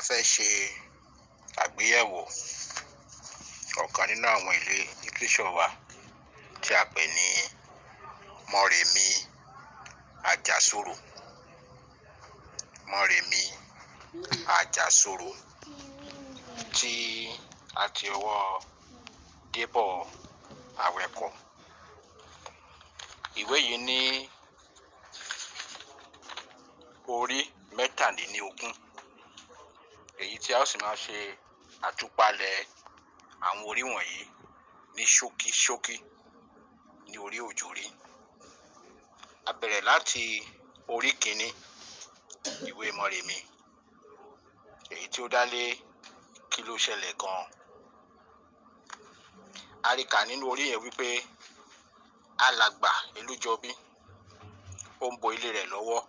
fẹ́ ṣe àgbéyẹ̀wò ọ̀kan nínú àwọn ilé literature wa tí a pè ní Moremi Ajasoro. Moremi Ajasoro tí àti ọwọ́ Debo Awẹ́kọ̀. Ìwé yìí ní orí 17, èyí tí a ó sì máa ṣe àtúpalẹ̀ àwọn orí wọ̀nyí ní ṣókí ní orí òjòrí. A bẹ̀rẹ̀ láti orí 1 ìwé Moremi, èyí tí ó dá lé kí ló ṣẹlẹ̀ gan-an. A rí kà nínú orí yẹn wípé alàgbà Elújọbí ó ń bọ ilé rẹ̀ lọ́wọ́.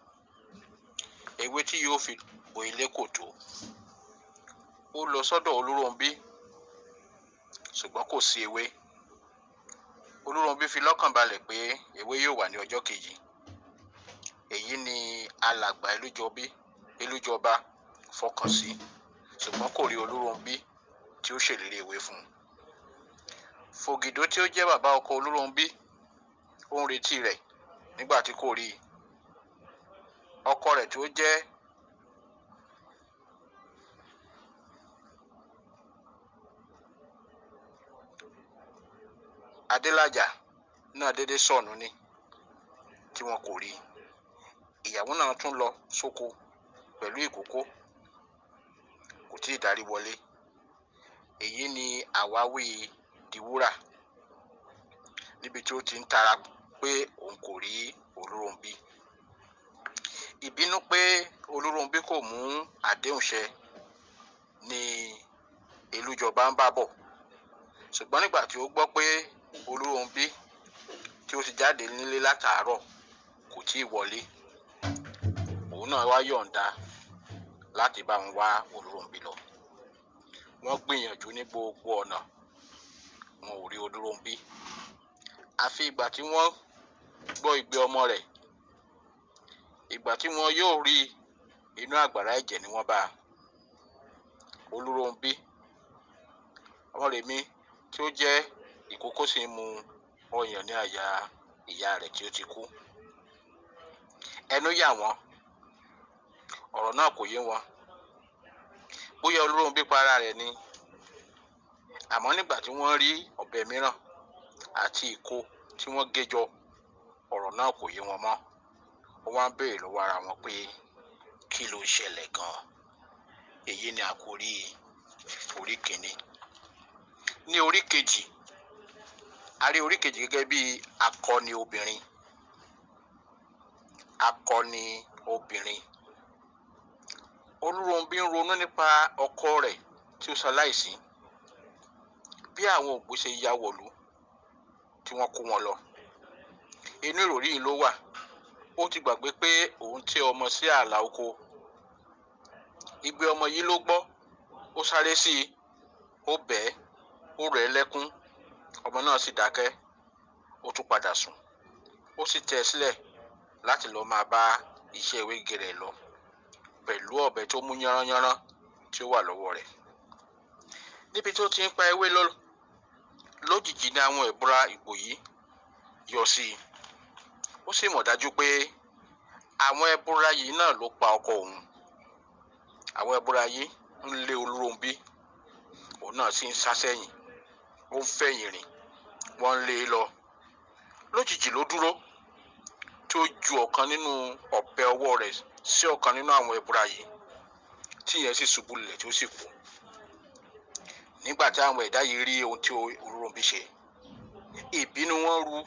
Ewé tí yóò fi bo ilé kò tó. Ó lọ sọ́dọ̀ Olúrónbí ṣùgbọ́n kò sí ewé. Olúrónbí fi lọ́kàn balẹ̀ pé ewé yóò wà ní ọjọ́ kejì. Èyí ni alàgbà Elújọba fọkàn sí, ṣùgbọ́n kò rí Olúrónbí tí ó ṣèlérí ewé fún un. Fògìdó tí ó jẹ́ bàbá ọkọ Olúrónbí ó ń retí rẹ̀ nígbà tí kò rí i. Ọkọ rẹ̀ tí ó jẹ́ Adélájà náà dédé sọnù ni tí wọn kò rí i. Ìyàwó náà tún lọ sóko pẹ̀lú ìkókó, kò tí ì darí wọlé. Èyí ni àwáwí Diwúrà níbi tí ó ti ń tara pé òun kò rí Olúrónbí. Ìbínú pé Olúrónbí kò mú àdéhùn ṣẹ ni Elújọba ń bá bọ̀. Ṣùgbọ́n nígbà tí ó gbọ́ pé Olúrónbí tí ó ti jáde nílé látàárọ̀ kò tí ì wọlé, òun náà wá yọ̀ǹda láti bá wọn wá Olúrónbí lọ. Wọ́n gbìyànjú ní gbogbo ọ̀nà, wọn ò rí Olúrónbí. Àfi ìgbà tí wọ́n gbọ́ igbe ọmọ rẹ̀, ìgbà tí wọn yóò rí inú àgbàrá ẹ̀jẹ̀ ni wọ́n bá Olúrónbí. Moremi tí ó jẹ́ ìkókó sì ń mu ọyàn ní àyà ìyá rẹ̀ tí ó ti kú. Ẹnu yà wọ́n, ọ̀rọ̀ náà kò yé wọn. Bóyá Olúrónbí pa ara rẹ̀ ni, àmọ́ nígbà tí wọ́n rí ọ̀bẹ mìíràn àti ìkó tí wọ́n gé jọ, ọ̀rọ̀ náà kò yé wọn mọ́. Wọ́n wá ń béèrè lọ́wọ́ ara wọn pé kí ló ṣẹlẹ̀ gan-an. Èyí ni àkórí orí 1. Ní orí 2, a rí orí 2 gẹ́gẹ́ bí akọni obìnrin. Akọni obìnrin. Olúrónbí ń ronú nípa ọkọ rẹ̀ tí ó ṣaláìsí, bí àwọn ògbó ṣe ya wọ̀lú tí wọ́n kó wọn lọ. Inú ìròrí yìí ló wà. Ó ti gbàgbé pé òun tẹ́ ọmọ sí ààlà oko. Igbe ọmọ yìí ló gbọ́. Ó sáré sí i, ó bẹ̀ ẹ́, ó rẹ̀ ẹ́ lẹ́kún. Ọmọ náà sì dákẹ́. Ó tún padà sùn. Ó sì tẹ́ ẹ sílẹ̀ láti lọ máa bá iṣẹ́ ewé gé rẹ̀ lọ pẹ̀lú ọ̀bẹ tó mú yánranyánran tí ó wà lọ́wọ́ rẹ̀. Níbi tó ti ń pa ewé lójijì ní àwọn ẹ̀bùra ìgbò yìí yọ sí i. Ó sì mọ̀ dájú pé àwọn ẹ̀bùra yìí náà ló pa ọkọ òun. Àwọn ẹ̀bùra yìí ń lé Olúrónbí, òun náà sì ń sá sẹ́yìn. Ó ń fẹ̀yìn rìn, wọ́n ń lé e lọ. Lójijì ló dúró tí ó ju ọ̀kan nínú ọ̀bẹ ọwọ́ rẹ̀ sí ọ̀kan nínú àwọn ẹ̀bùra yìí, tí ìyẹn sì ṣubú lulẹ̀ tí ó sì kú. Nígbà tí àwọn ẹ̀dá yìí rí ohun tí Olúrónbí ṣe, ìbínú wọn ru.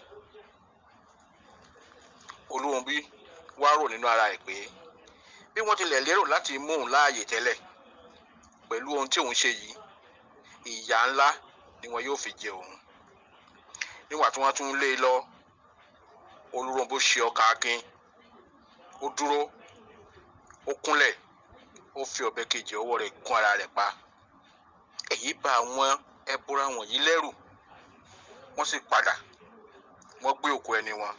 Olúrónbí wá rò nínú ara rẹ̀ pé bí wọ́n tilẹ̀ lérò láti mú òun láàyè tẹ́lẹ̀, pẹ̀lú ohun tí òun ṣe yìí, ìyà ńlá ni wọn yóò fi jẹ òun. Nígbà tí wọ́n tún lé e lọ, Olúrónbí ṣe ọkàn akin. Ó dúró, ó kúnlẹ̀, ó fi ọ̀bẹ kejì ọwọ́ rẹ̀ gún ara rẹ̀ pa. Èyí bà àwọn ẹ̀bùra wọ̀nyí lẹ́rù. Wọ́n sì padà, wọ́n gbé òkú ẹni wọn.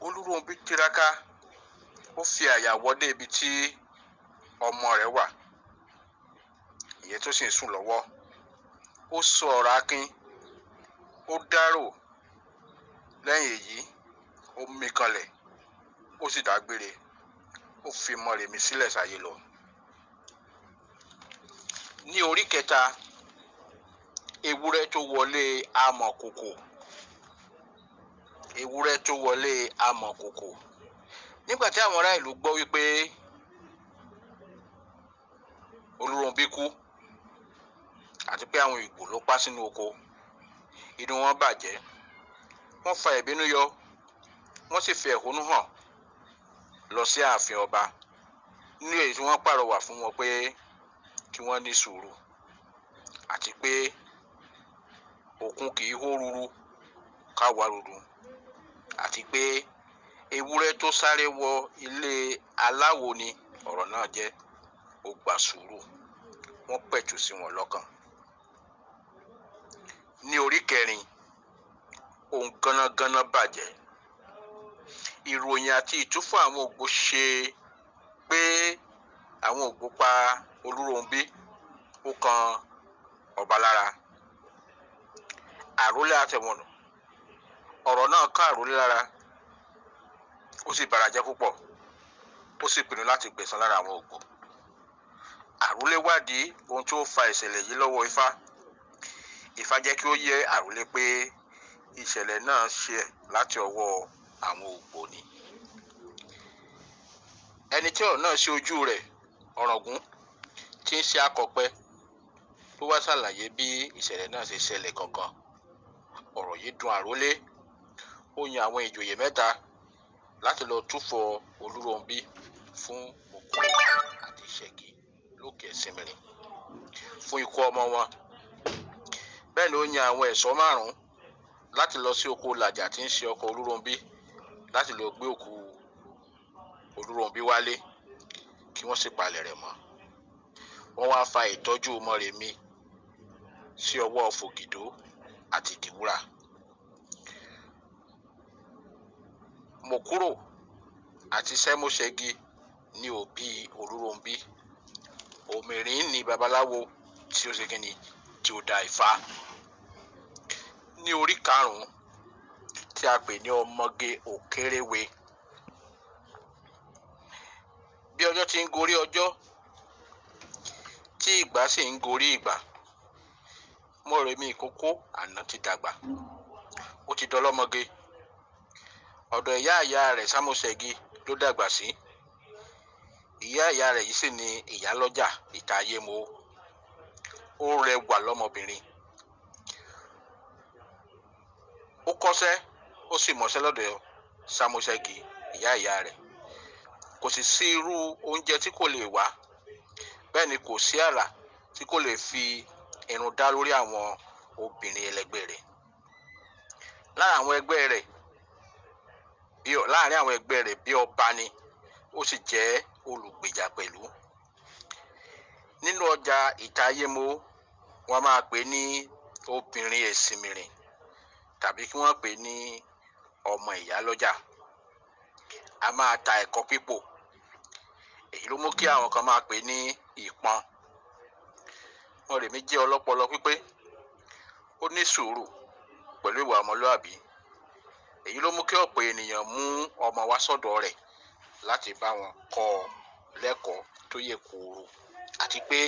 Olúrónbí tiraka, ó fi àyà wọdé ibi tí ọmọ rẹ̀ wà, ìyẹn tó sì ń sùn lọ́wọ́. Ó sọ ọ̀rọ̀ akin, ó dárò. Lẹ́yìn èyí ó mí kanlẹ̀, ó sì dágbére, ó fi Moremi sílẹ̀ sáyé lọ. Ní orí kẹta, ewúrẹ́ tó wọlé amọ̀kòkò. Ewúrẹ́ tó wọlé amọ̀kòkò. Nígbà tí àwọn ará ìlú gbọ́ wípé Olúròǹbí kú àti pé àwọn Ìgbò ló pa sínú oko, inú wọn bàjẹ́. Wọ́n fa ìbínú yọ, wọ́n sì fi ẹ̀hónú hàn lọ sí ààfin ọba. Ní èyí tí wọ́n pàrọwà fún wọn pé kí wọ́n ní sùúrù àti pé òkun kì í hó ruru ká wá ruru, àti pé ewúrẹ́ tó sáré wọ ilé aláwo ni ọ̀rọ̀ náà jẹ́. Ó gba sùúrù, wọ́n pẹ̀tù sí wọn lọ́kàn. Ní orí kẹrin, ohun gánágáná bàjẹ́. Ìròyìn àti ìtúfọ̀ àwọn Ògbó ṣe pé àwọn Ògbó pa Olúròǹbí, ó kan ọba lára. Àrólé àtẹ̀wọ̀n, ọ̀rọ̀ náà ká àrólé lára, ó sì barajẹ́ púpọ̀, ó sì pinnu láti gbẹ̀san lára àwọn Ògbó. Àrólé wádìí ohun tó fa ìṣẹ̀lẹ̀ yìí lọ́wọ́ Ifá. Ifá jẹ́ kí ó yé àrólé pé ìṣẹ̀lẹ̀ náà ṣẹ̀ láti ọwọ́ àwọn Ògbó ni. Ẹni tí ọ̀rọ̀ náà ṣe ojú rẹ̀, Ọ̀ràngún, tí ń ṣe akọ̀pẹ, ló wá ṣàlàyé bí ìṣẹ̀lẹ̀ náà ṣe ṣẹlẹ̀ gangan. Ọ̀rọ̀ yìí dùn àrólé. Ó yan àwọn ìjòyè mẹ́ta láti lọ túfọ̀ Olúròǹbí fún òkú àti ìṣẹ́gi lókè Ẹ̀sìnmìrìn fún ikú ọmọ wọn. Bẹ́ẹ̀ ni ó yan àwọn ẹ̀ṣọ́ 5 láti lọ sí oko Làjà tí ń ṣe ọkọ Olúròǹbí láti lọ gbé òkú Olúròǹbí wálé kí wọ́n sì palẹ̀ rẹ̀ mọ́. Wọ́n wá fa ìtọ́jú Moremi sí ọwọ́ Fògìdó àti Ìdìwúrà. Mòkúrò àti Sẹ́móṣẹ́gi ní òbí Olúròǹbí. Òmìrín ni babaláwo tí ó ṣe kíni tí ó dá Ifá. Ní orí karùn-ún, tí a pè ní ọmọge òkéréwé. Bí ọjọ́ ti ń gorí ọjọ́, tí ìgbà sì ń gorí ìgbà, Moremi ìkókó àná ti dàgbà, ó ti dọlọ́mọge. Ọ̀dọ̀ ìyá rẹ̀ Sámóṣẹ́gi ló dàgbà sí. Ìyá rẹ̀ yìí sì ni ìyálọ́jà ìta Ayémo. Ó rẹwà lọ́mọbìnrin. Ó kọ́ṣẹ́, ó sì mọṣẹ́ lọ́dọ̀ Sámóṣẹ́gi ìyá rẹ̀. Kò sì sí irú oúnjẹ tí kò lè wá. Bẹ́ẹ̀ ni kò sí àrà tí kò lè fi irun dá lórí àwọn obìnrin ẹlẹgbẹ́ rẹ̀. Láàárín àwọn ẹgbẹ́ rẹ̀ bí ọba ni, ó sì jẹ́ olùgbèjà pẹ̀lú. Nínú ọjà ìta Ayémo, wọ́n máa pè ní obìnrin Ẹ̀sìnmìrìn tàbí kí wọ́n pè ní ọmọ ìyálọ́jà. A máa ta ẹ̀kọ pípò. Èyí ló mú kí àwọn kan máa pè ní ìpọn. Moremi jẹ́ ọlọ́pọlọ pípé. Ó ní sùúrù pẹ̀lú ìwà ọmọlúàbí. Èyí ló mú kí ọ̀pọ̀ ènìyàn mú ọmọ wá sọ́dọ̀ rẹ̀ láti bá wọn kọ́ lẹ́kọ̀ọ́ tó yè kooro, àti pé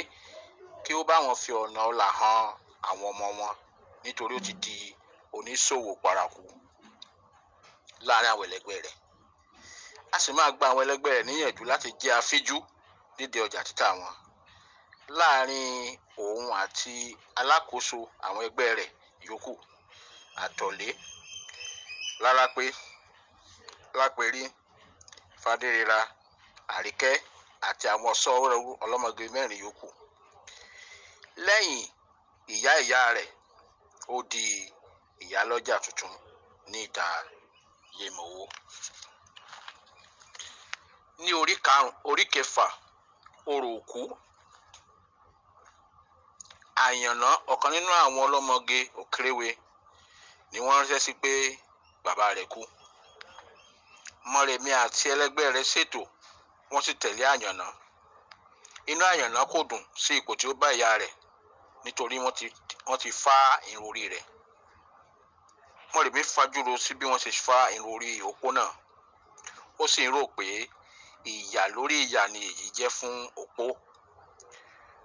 kí ó bá wọn fi ọ̀nà ọlà hàn àwọn ọmọ wọn, nítorí ó ti di oníṣòwò paraku láàárín àwọn ẹlẹgbẹ́ rẹ̀. A sì máa gba àwọn ẹlẹgbẹ́ rẹ̀ níyànjú láti jẹ́ afíjú nídìí ọjà títà wọn. Láàárín òun àti alákòóso àwọn ẹgbẹ́ rẹ̀ yòókù, Àtọ̀lé, Lárápé, Lápérí, Fádérera, Àríkẹ́ àti àwọn sọ́wọ́rọ́ ọlọ́mọge 4 yòókù. Lẹ́yìn ìyá rẹ̀, ó di ìyálọ́jà tuntun ní ìta Ayémo. Ní orí kẹfà, orò òkú. Àyànná, ọ̀kan nínú àwọn ọlọ́mọge òkéréwé, ni wọ́n ránṣẹ́ sí pé bàbá rẹ̀ kú. Moremi àti ẹlẹgbẹ́ rẹ̀ ṣètò, wọ́n sì tẹ̀lé Àyànná. inú Àyànná kò dùn sí ipò tí ó bá ìyá rẹ̀ nítorí wọ́n ti fá irun orí rẹ̀. Moremi fajúro sí bí wọ́n ṣe fá irun orí opó náà. Ó sì ń rò pé ìyà lórí ìyà ni èyí jẹ́ fún opó.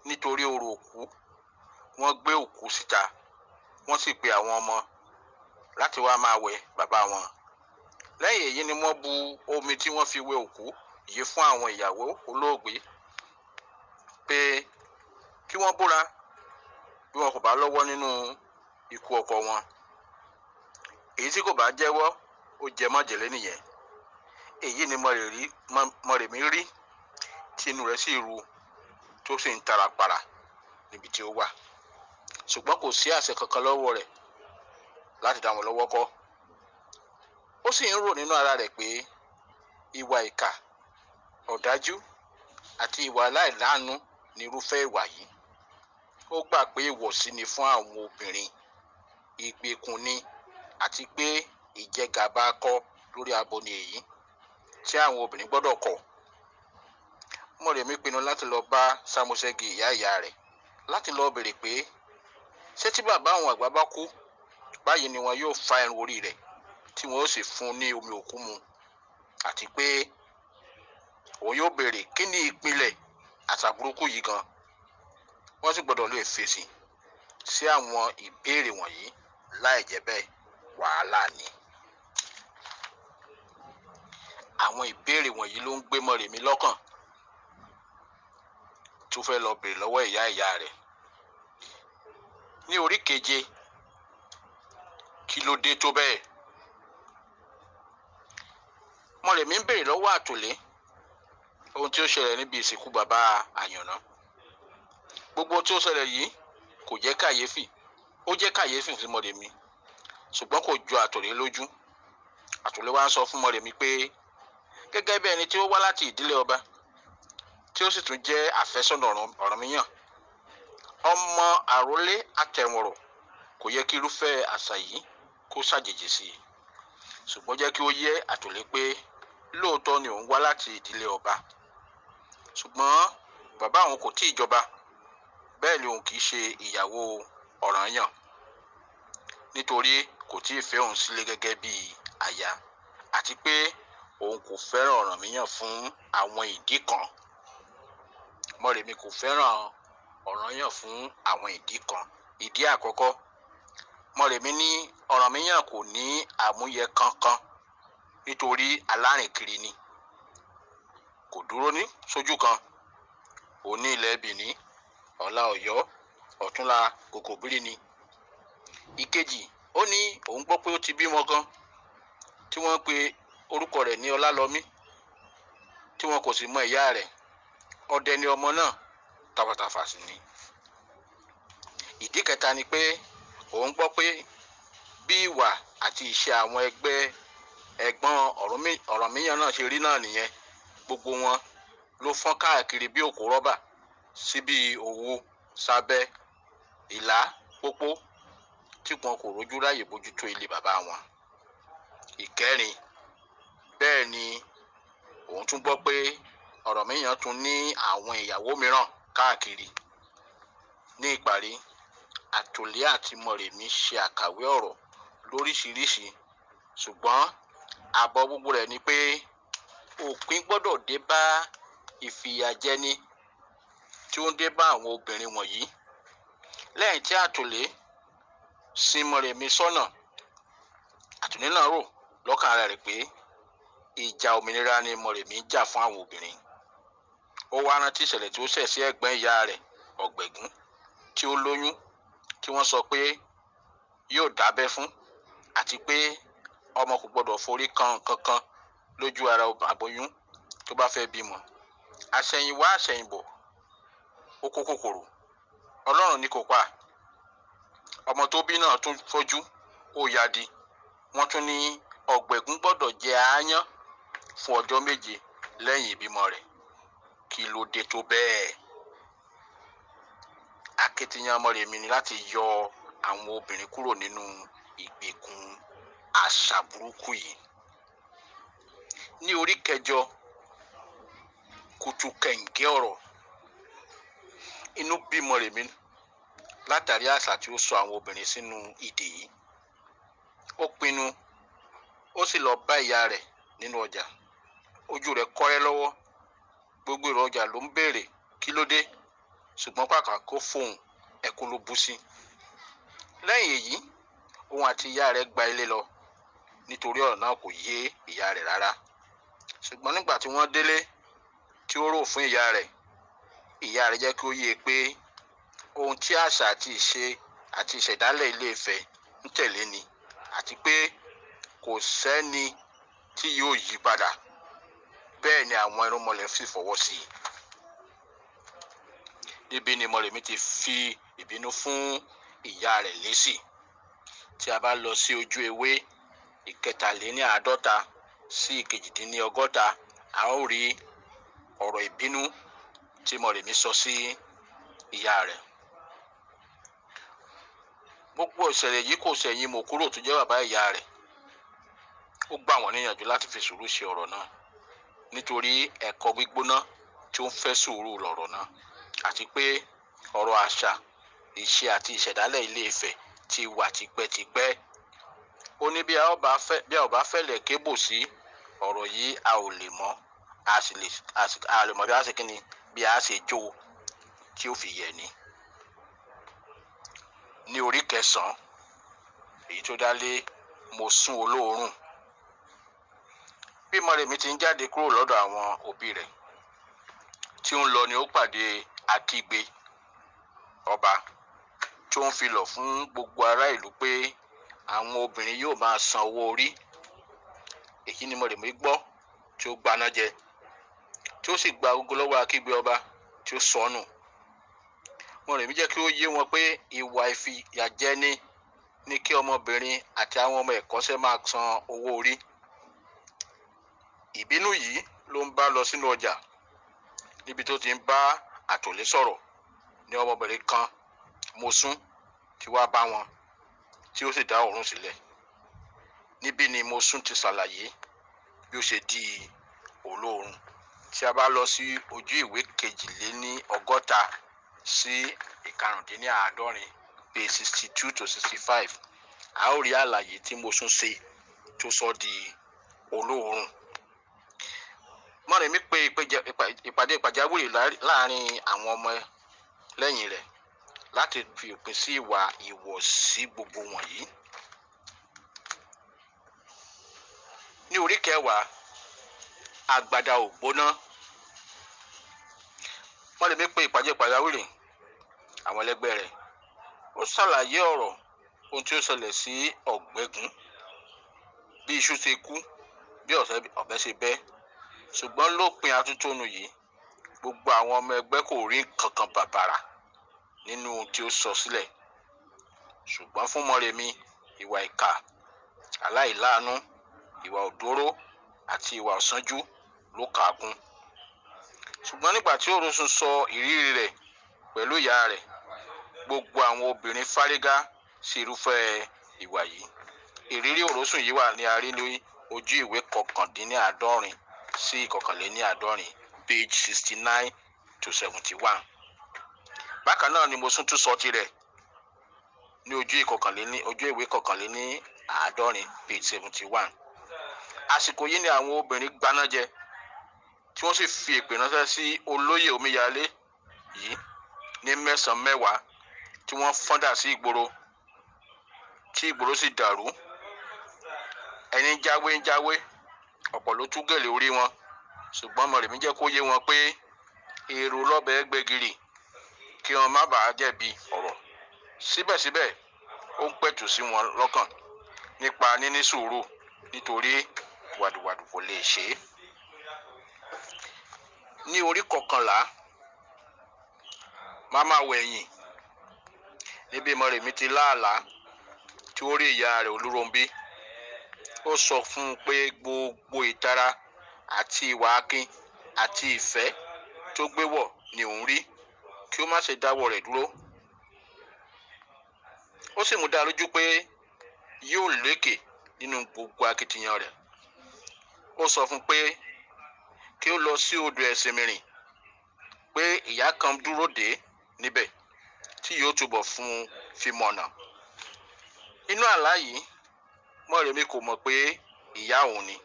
Nítorí orò òkú, wọ́n gbé òkú síta, wọ́n sì pe àwọn ọmọ láti wá máa wẹ̀ bàbá wọn. Lẹ́yìn èyí ni wọ́n bu omi tí wọ́n fi wẹ òkú yìí fún àwọn ìyàwó olóògbé pé kí wọ́n búra bí wọn kò bá lọ́wọ́ nínú ikú ọkọ wọn. Èyí tí kò bá jẹ́wọ́ ó jẹ májèlé nìyẹn. Èyí ni Moremi rí tí inú rẹ̀ sì ru tó sì ń tara para níbi tí ó wà. Ṣùgbọ́n kò sí àṣẹ kankan lọ́wọ́ rẹ̀ láti dá wọn lọ́wọ́ kọ́. Ó sì ń rò nínú ara rẹ̀ pé ìwà ìkà, ọ̀dájú àti ìwà aláìláàánú ni irúfẹ́ ìwà yìí. Ó gbà pé ìwọ̀sí ni fún àwọn obìnrin, ìgbèkùn ni, àti pé ìjẹgàba akọ lórí abo ni èyí tí àwọn obìnrin gbọ́dọ̀ kọ̀. Moremi pinnu láti lọ bá Sámúṣẹ́gì ìyá rẹ̀ láti lọ béèrè pé ṣé tí bàbá àwọn àgbà bá kú, báyìí ni wọn yóò fá irun orí rẹ̀ tí wọn ó sì fún ní omi òkú mu, àti pé òun yóò béèrè kí ni ìpìlẹ̀ àṣà burúkú yìí gan. Wọ́n sì gbọ́dọ̀ lè fèsì sí àwọn ìbéèrè wọ̀nyí, láì jẹ́ bẹ́ẹ̀ wàhálà ni. Àwọn ìbéèrè wọ̀nyí ló ń gbé Moremi lọ́kàn tó fẹ́ lọ béèrè lọ́wọ́ ìyá rẹ̀. Ní orí 7, kí ló dé tó bẹ́ẹ̀? Moremi ń béèrè lọ́wọ́ àtòlé ohun tí ó ṣẹlẹ̀ níbi ìsìnkú bàbá Àyànná. Gbogbo tí ó ṣẹlẹ̀ yìí kò jẹ́ kàyéfì. Ó jẹ́ kàyéfì fún Moremi, ṣùgbọ́n kò jọ àtòlé lójú. Àtòlé wa ń sọ fún Moremi pé gẹ́gẹ́ bí ẹni tí ó wá láti ìdílé ọba tí ó sì tún jẹ́ àfẹ́sọ́nà Ọ̀rànmíyàn, ọmọ àrólé àtẹ̀wọ̀rọ̀, kò yẹ kí irúfẹ́ àṣà yìí kó ṣàjèjì sí i. Ṣùgbọ́n jẹ́ kí ó yé àtòlé pé lóòótọ́ ni òun wá láti ìdílé ọba, ṣùgbọ́n bàbá òun kò tíì jọba, bẹ́ẹ̀ ni òun kì í ṣe ìyàwó Ọ̀rànyàn, nítorí kò tíì fẹ́ òun sílé gẹ́gẹ́ bí aya, àti pé òun kò fẹ́ràn Ọ̀rànmíyàn fún àwọn ìdí kan. Moremi kò fẹ́ràn Ọ̀rànyàn fún àwọn ìdí kan. Ìdí àkọ́kọ́, Moremi ní Ọ̀rànmíyàn kò ní àmúyẹ kankan nítorí alárìnkiri ni. Kò dúró ní sójú kan. Òní ilẹ̀ Bìní, ọ̀la Ọ̀yọ́, ọ̀túnla Kòkòbírí ni. Ìkejì, ó ní òun gbọ́ pé ó ti bímọ kan tí wọ́n pe orúkọ rẹ̀ ní Ọlálọ́mí, tí wọn kò sì mọ ìyá rẹ̀. Ọdẹ ni ọmọ náà, tàfàtàfà sì ni. Ìdí kẹta ni pé òun gbọ́ pé bí ìwà àti ìṣe àwọn ẹ̀gbọ́n Ọ̀rànmíyàn náà ṣe rí náà nìyẹn. Gbogbo wọn ló fọ́n káàkiri bí òkú rọ́bà, síbi Òwu, Sábẹ́, Ìlá, Pópó, tí wọn kò rójú ráyè bójútó ilé bàbá wọn. Ìkẹrin, bẹ́ẹ̀ ni òun tún gbọ́ pé Ọ̀rànmíyàn tún ní àwọn ìyàwó mìíràn káàkiri. Ní ìparí, àtòlé àti Moremi ṣe àkàwé ọ̀rọ̀ lóríṣiríṣi, ṣùgbọ́n àbọ̀ gbogbo rẹ̀ ni pé òpin gbọ́dọ̀ dé bá ìfìyàjẹni tí ó ń dé bá àwọn obìnrin wọ̀nyí. Lẹ́yìn tí àtòlé sin Moremi sọ́nà, àtòlé náà rò lọ́kàn ara rẹ̀ pé ìjà òmìnira ni Moremi jà fún àwọn obìnrin. Ó wá rántí ìṣẹ̀lẹ̀ tí ó ṣẹ̀ sí ẹ̀gbọ́n ìyá rẹ̀ Ọ̀gbẹ̀gún tí ó lóyún, tí wọ́n sọ pé yóò dábẹ́ fún, àti pé ọmọ kò gbọdọ̀ forí kan kankan lójú ara aboyún tó bá fẹ́ bímọ. Àṣẹ̀yìnwá àṣẹ̀yìnbọ̀, ó kó kòkòrò. Ọlọ́run ní kò pa. Ọmọ tó bí náà tún fọ́jú, ó yadi. Wọ́n tún ní Ọ̀gbẹ̀gún gbọ́dọ̀ jẹ aáyán fún ọjọ́ 7 lẹ́yìn ìbímọ rẹ̀. Kí ló dé tó bẹ́ẹ̀? Akitiyan Moremi ni láti yọ àwọn obìnrin kúrò nínú ìgbèkùn àṣà burúkú yìí. Ní orí 8, kùtù kẹ̀ǹgẹ́ ọ̀rọ̀, inú bí Moremi látàrí àṣà tí ó sọ àwọn obìnrin sínú ìdè yìí. Ó pinnu, ó sì lọ bá ìyá rẹ̀ nínú ọjà. Ojú rẹ̀ kọ́rẹ́ lọ́wọ́, gbogbo èrò ọjà ló ń béèrè kí ló dé, ṣùgbọ́n kàkà kó fóun, ẹkún ló bú sí. Lẹ́yìn èyí, òun àti ìyá rẹ̀ gba ilé lọ nítorí ọ̀rọ̀ náà kò yé ìyá rẹ̀ rárá. Ṣùgbọ́n nígbà tí wọ́n délé tí ó rò fún ìyá rẹ̀ jẹ́ kí ó yé pé ohun tí àṣà àti ìṣe àti ìṣẹ̀dálẹ̀ Ilé-Ifẹ̀ ń tẹ̀lé ni, àti pé kò sẹ́ni tí yóò yí padà. Bẹ́ẹ̀ ni àwọn irúnmọlẹ̀ sì fọwọ́ sí i. Níbi ni Moremi ti fi ìbínú fún ìyá rẹ̀ lésì. Tí a bá lọ sí ojú ewé ìkẹtàléníàádọ́ta sí ìkejìdínlọ́gọ́ta, a ó rí ọ̀rọ̀ ìbínú tí Moremi sọ sí ìyá rẹ̀. Gbogbo ìṣẹ̀lẹ̀ yìí kò ṣẹ̀yìn Mòkúrò tó jẹ́ bàbá ìyá rẹ̀. Ó gbà wọ́n níyànjú láti fi sùúrù ṣe ọ̀rọ̀ náà, nítorí ẹ̀kọ́ gbígbóná tí ó ń fẹ́ sùúrù lọ̀rọ̀ náà, àti pé ọ̀rọ̀ àṣà, ìṣe àti ìṣẹ̀dálẹ̀ Ilé-Ifẹ̀ ti wà tipẹ́tipẹ́. Ó ní bí a ò bá fẹ́lẹ̀ kébò sí ọ̀rọ̀ yìí, a ò lè mọ̀, a lè mọ̀ bí a ṣe kíni, bí a ṣe jó tí ó fi yẹ ni. Ní orí kẹsàn-án, èyí tó dá lé mo sún olóòórùn. Bí Moremi ti ń jáde kúrò lọ́dọ̀ àwọn òbí rẹ̀, tí ó ń lọ ni ó pàdé akígbe ọba tí ó ń filọ̀ fún gbogbo ará ìlú pé àwọn obìnrin yóò máa san owó orí. Èyí ni Moremi gbọ́ tí ó gbaná jẹ, tí ó sì gba gbogbo lọ́wọ́ akígbe ọba tí ó sọnù. Moremi jẹ́ kí ó yé wọn pé ìwà ìfìyàjẹni ní kí ọmọbìnrin àti àwọn ọmọ ẹ̀kọ́ṣẹ́ máa san owó orí. Ìbínú yìí ló ń bá lọ sínú ọjà, níbi tó ti ń bá àtòlé sọ̀rọ̀ ní ọmọbìnrin kan Mosún tí wá bá wọn, tí ó sì dá òórùn sílẹ̀. Níbí ni Mosún ti ṣàlàyé bí ó ṣe di olóòórùn. Tí a bá lọ sí ojú ìwé kejìléníọgọ́ta sí ìkarùndínláàádọ́rin, page 62 to 65, a ó rí àlàyé tí Mosún ṣe tó sọ di olóòórùn. Moremi pe ìpàdé pàjáwìrì láàrin àwọn ọmọ lẹ́yìn rẹ̀ láti fi òpin sí ìwà ìwọ̀sí gbogbo wọ̀nyí. Ní orí kẹwàá, àgbàdà ògbóná. Moremi pe ìpàdé pàjáwìrì àwọn ẹlẹgbẹ́ rẹ̀. Ó ṣàlàyé ohun tí ó ṣẹlẹ̀ sí Ọ̀gbẹ́gun, bí iṣu ṣe kú, bí ọ̀bẹ ṣe bẹ́. Ṣùgbọ́n lópin atótónu yìí, gbogbo àwọn ọmọ ẹgbẹ́ kò rí kankan bàbàrà nínú ohun tí ó sọ sílẹ̀. Ṣùgbọ́n fún Moremi, ìwà ìkà, aláìláàánú, ìwà òdóró àti ìwà ọ̀sánjú ló kà á kún. Ṣùgbọ́n nígbà tí Orosùn sọ ìrírí rẹ̀ pẹ̀lú ìyá rẹ̀, gbogbo àwọn obìnrin fárígá sí irúfẹ́ ìwà yìí. Ìrírí Orosùn yìí wà ní a rí ní ojú ìwé kọkàndínláàádọ́rin sí ìkọkànléníàádọ́rin, page 69 to 71. Bákan náà ni Mosún tún sọ tirẹ̀ ní ojú ìwé kọkànléníàádọ́rin, page 71. Àsìkò yìí ni àwọn obìnrin gbaná jẹ, tí wọ́n sì fi èpè ránṣẹ́ sí olóyè omíyalé yìí ní mẹ́sàn-án mẹ́wàá, tí wọ́n fọ́ndà sí ìgboro, tí ìgboro sì dàrú. Ẹni ń jáwé, ọ̀pọ̀ ló tú gèlè orí wọn. Ṣùgbọ́n Moremi jẹ́ kó yé wọn pé èrò lọ́bẹ̀ gbẹ̀gìrì, kí wọ́n má bàa jẹ̀bi ọ̀rọ̀. Síbẹ̀síbẹ̀, ó ń pẹ̀tù sí wọn lọ́kàn nípa níní sùúrù, nítorí wàdùwàdù kò lè ṣe é. Ní orí kọkànlá, máma wẹ̀yìn. Níbi Moremi ti láàlá tí ó rí ìyá rẹ̀ Olúrónbí. Ó sọ fún un pé gbogbo ìtara àti ìwà akin àti ìfẹ́ tó gbé wọ̀ ni òun rí, kí ó má ṣe dáwọ́ rẹ̀ dúró. Ó sì mú dá lójú pé yóò lékè nínú gbogbo akitiyan rẹ̀. Ó sọ fún un pé kí ó lọ sí odò ẹ̀sìn mìíràn, pé ìyá kan dúró dè é níbẹ̀ tí yóò túbọ̀ fún un fi mọ̀nà. Inú àlá yìí Moremi kò mọ̀ pé ìyá òun ni.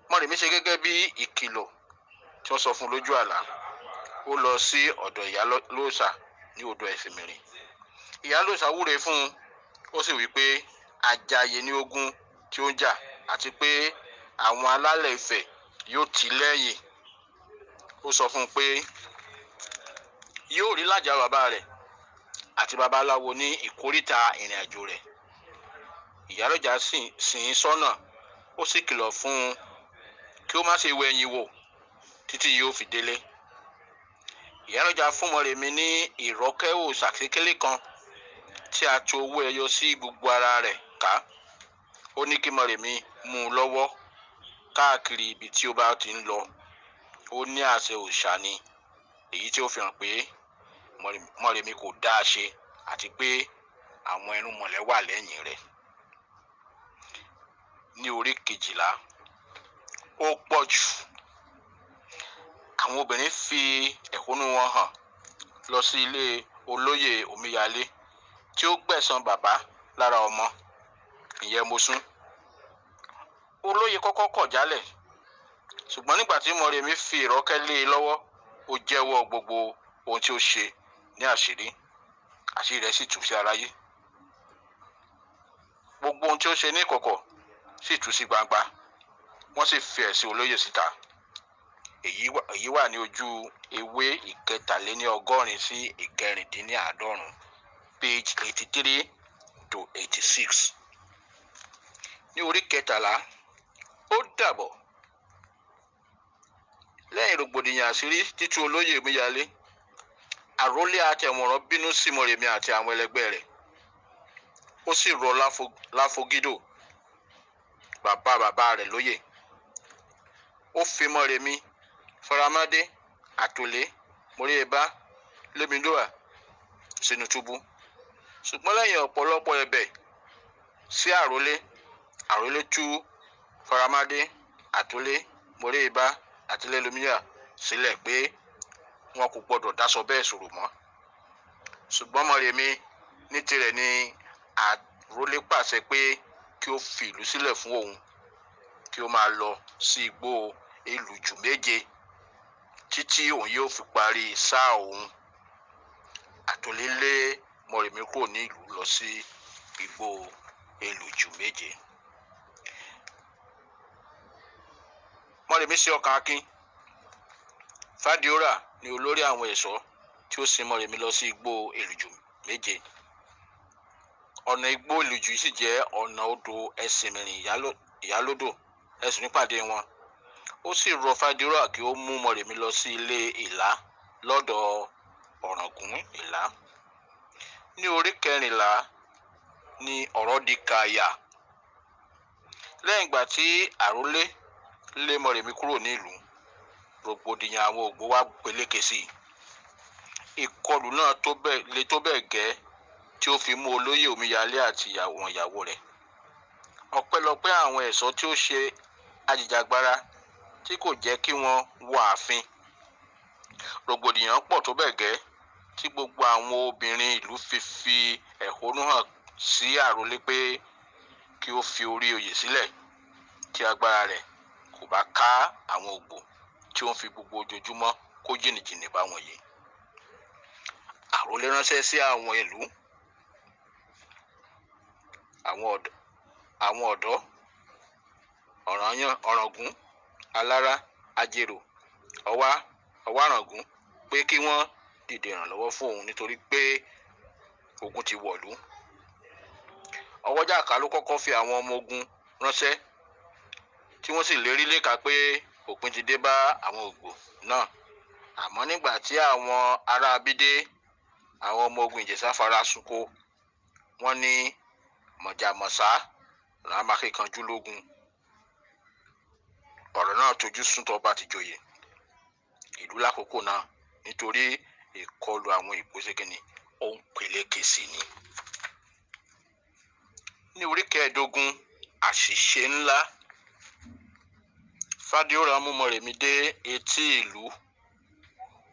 Moremi ṣe gẹ́gẹ́ bí ìkìlọ̀ tí wọ́n sọ fún lójú àlá. Ó lọ sí ọ̀dọ̀ ìyá lóòṣà ní odò Ẹ̀sìnmìrì. Ìyá lóòṣà wúre fún un, ó sì wí pé àjàyè ní ogun tí ó ń jà àti pé àwọn alálẹ̀ Ifẹ̀ yóò tì í lẹ́yìn. Ó sọ fún un pé yóò rí lájà bàbá rẹ̀ àti babaláwo ní ìkóríta ìrìn àjò rẹ̀. Ìyálọ́jà sìn ín sọ́nà, ó sì kìlọ̀ fún un kí ó má ṣe wẹ̀yìn wò títí yóò fi délé. Ìyálọ́jà fún Moremi ní ìrọ́kẹ́ òòṣà kékeré kan tí a to owó ẹyọ sí gbogbo ara rẹ̀ ká. Ó ní kí Moremi mú un lọ́wọ́ káàkiri ibi tí ó bá ti ń lọ. Ó ní àṣẹ òòṣà ni, èyí tí ó fi hàn pé Moremi kò dá a ṣe àti pé àwọn irúnmọlẹ̀ wà lẹ́yìn rẹ̀. Ní orí 12, ó pọ̀ jù. Àwọn obìnrin fi ẹ̀hónú wọn hàn lọ sí ilé olóyè omíyalé tí ó gbẹ̀san bàbá lára ọmọ, ìyẹn Mosún. Olóyè kọ́kọ́ kọ̀ jálẹ̀, ṣùgbọ́n nígbà tí Moremi fi ìrọ́kẹ́ lé e lọ́wọ́, ó jẹ́wọ́ gbogbo ohun tí ó ṣe ní àṣírí. Àṣírí rẹ̀ sì tú sí aráyé. Gbogbo ohun tí ó ṣe ní ìkọ̀kọ̀ sì tú sí gbangba. Wọ́n sì fi ẹ̀sìn olóyè síta. Èyí wà ní ojú ewé 183 sí 194, page 83 to 86. Ní orí 13, ó dàbọ̀. Lẹ́yìn rògbòdìyàn àṣírí títú olóyè omíyalé, àrólé àtẹ̀wọ̀nrán bínú sí Moremi àti àwọn ẹlẹgbẹ́ rẹ̀. Ó sì rọ Láfogídò, bàbá rẹ̀ lóyè. Ó fi Moremi, Faramade, Àtòlé, Moríebá, Lémilúà sínú túbú. Ṣùgbọ́n lẹ́yìn ọ̀pọ̀lọpọ̀ ẹ̀bẹ̀ sí àrólé tú Faramade, Àtòlé, Moríebá àti Lémilúà sílẹ̀ pé wọn kò gbọdọ̀ dáṣọ bẹ́ẹ̀ sọ̀rọ̀ mọ́. Ṣùgbọ́n Moremi ní tirẹ̀ ni àrólé pàṣẹ pé kí ó fi ìlú sílẹ̀ fún òun, kí ó máa lọ sí igbó Èlùjù méje títí òun yóò fi parí sáà òun. Àtòlé lé Moremi kúrò ní ìlú lọ sí igbó Èlùjù méje. Moremi sí ọkàn akin. Fádíórà ni olórí àwọn ẹ̀ṣọ́ tí ó sin Moremi lọ sí igbó Èlùjù méje. Ọ̀nà igbó Èlùjù sì jẹ́ ọ̀nà odò Ẹ̀sìnmìrì ìyálódò ẹ̀sùn nípàdé wọn. Ó sì rọ Fádíórà kí ó mú Moremi lọ sí ilé Ìlá lọ́dọ̀ Ọ̀ràngún Ìlá. Ní orí 14 ni ọ̀rọ̀ di kàyà. Lẹ́yìn ìgbà tí àrólé lé Moremi kúrò nílùú, rògbòdìyàn àwọn ògbó wá peléke sí i. Ìkọlù náà le tó bẹ́ẹ̀ gẹ́ tí ó fi mú olóyè omíyalé àti ìyàwó rẹ̀. Ọpẹ́lọpẹ́ àwọn ẹ̀ṣọ́ tí ó ṣe ajìjàgbara tí kò jẹ́ kí wọ́n wọ ààfin. Rògbòdìyàn pọ̀ tó bẹ́ẹ̀ gẹ́ tí gbogbo àwọn obìnrin ìlú fi ẹ̀hónú hàn sí àrólé pé kí ó fi orí oyè sílẹ̀ tí agbára rẹ̀ kò bá ká àwọn ògbó tí ó ń fi gbogbo ojoojúmọ́ kó jìnnìjìnnì bá wọn yìí. Àrólé ránṣẹ́ sí àwọn ìlú, àwọn ọ̀dọ́, Ọ̀ràngún, Alára, Ajérò, Ọwáràngún pé kí wọ́n dìde ìrànlọ́wọ́ fún òun nítorí pé ogun ti wọ̀lú. Ọwọ́jàká ló kọ́kọ́ fi àwọn ọmọ ogun ránṣẹ́ tí wọ́n sì lérí léka pé òpin ti dé bá àwọn ògbó náà. Àmọ́ nígbà tí àwọn ará Abídé, àwọn ọmọ ogun Ìjẹ̀ṣà fara sunko, wọ́n ní mọ̀jàmọ̀sá làmákíkanjú lógun. Ọ̀rọ̀ náà tojú sún tọba tìjòyè ìlú lákòókò náà nítorí ìkọlù àwọn ìgbóṣekínì ó ń peléke sí ni. Ní orí 15, àṣìṣe ńlá. Fádíórà mú Moremi dé etí ìlú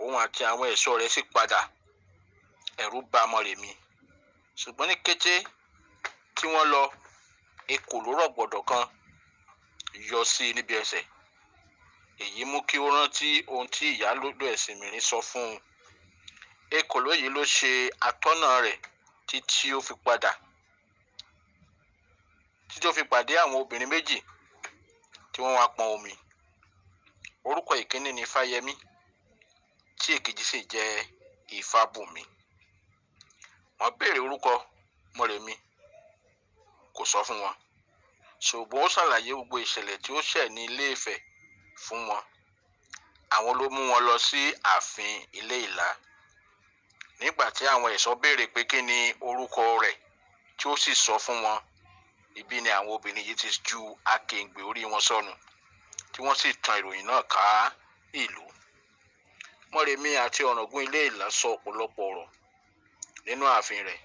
òun àti àwọn ẹ̀ṣọ́ rẹ̀ sì padà. Ẹ̀rù bà Moremi, ṣùgbọ́n ní kété tí wọ́n lọ, ekòló rọ̀gbọ̀dọ̀ kan yọ sí i níbi ẹsẹ̀. Èyí mú kí ó rántí ohun tí ìyálóde ẹ̀sìnmìrín sọ fún un. Ekòló yìí ló ṣe atọ́nà rẹ̀ títí ó fi pàdé àwọn obìnrin méjì tí wọ́n wá pọn omi. Orúkọ ìkíní ni Fáyẹmí, tí èkejì sì jẹ́ Ifábùnmi. Wọ́n béèrè orúkọ Moremi, kò sọ fún wọn, ṣùgbọ́n ó ṣàlàyé gbogbo ìṣẹ̀lẹ̀ tí ó ṣẹ̀ ní Ilé Ifẹ̀ fún wọn. Àwọn ló mú wọn lọ sí ààfin Ilé Ìlá. Nígbà tí àwọn ẹ̀ṣọ́ béèrè pé kí ni orúkọ rẹ̀, tí ó sì sọ fún wọn, ibi ni àwọn obìnrin yìí ti ju akèǹgbè orí wọn sọnù, tí wọ́n sì tan ìròyìn náà ká ìlú. Moremi àti Ọ̀ràngún Ilé Ìlá sọ ọ̀pọ̀lọpọ̀ ọ̀rọ̀ nínú ààfin rẹ̀.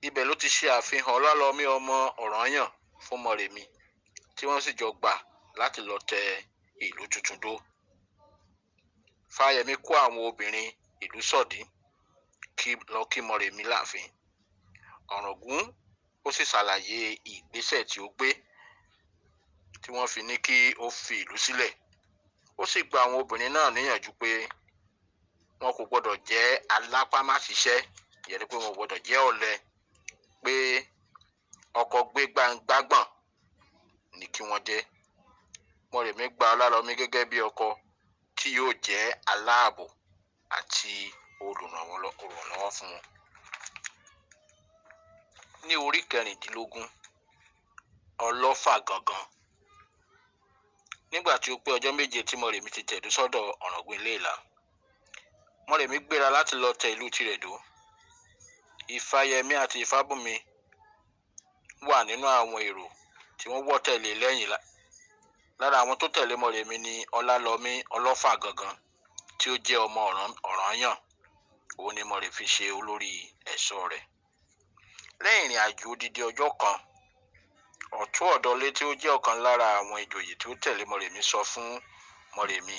Ibẹ̀ ló ti ṣe àfihàn Ọlálọmí ọmọ Ọ̀rànyàn fún Moremi, tí wọ́n sì jọ gbà láti lọ tẹ ìlú tuntun dó. Fáyẹmí kó àwọn obìnrin ìlú sọ̀dí lọ kí Moremi láàfin. Ọ̀ràngún ó sì ṣàlàyé ìgbésẹ̀ tí ó gbé tí wọ́n fi ní kí ó fi ìlú sílẹ̀. Ó sì gba àwọn obìnrin náà níyànjú pé wọn kò gbọdọ̀ jẹ́ alápámáṣiṣẹ́, ìyẹn ni pé wọn kò gbọdọ̀ jẹ́ ọ̀lẹ, pé ọkọ gbé gbàǹgbàgbọ̀n ni kí wọ́n jẹ́. Moremi gba Ọlálọmí gẹ́gẹ́ bí ọkọ tí yóò jẹ́ aláàbò àti olùrànlọ́wọ́ fún wọn. Ní orí 16, Ọlọ́fà gangan. Nígbà tí ó pé ọjọ́ 7 tí Moremi ti tẹ̀dó sọ́dọ̀ Ọ̀ràngún Ilé Ìlá, Moremi gbéra láti lọ tẹ ìlú tirẹ̀ dó. Ifáyẹmí àti Ifábùnmi wà nínú àwọn èrò tí wọ́n wọ́ tẹ̀lé lẹ́yìn. Lára àwọn tó tẹ̀lé Moremi ni Ọlálọmí Ọlọ́fà gangan, tí ó jẹ́ ọmọ Ọ̀rànyàn. Òun ni Moremi fi ṣe olórí ẹ̀ṣọ́ rẹ̀. Lẹ́yìn ìrìn àjò odidi ọjọ́ kan, Ọ̀tún Ọ̀dọ́lé tí ó jẹ́ ọ̀kan lára àwọn ìjòyè tí ó tẹ̀lé Moremi sọ fún Moremi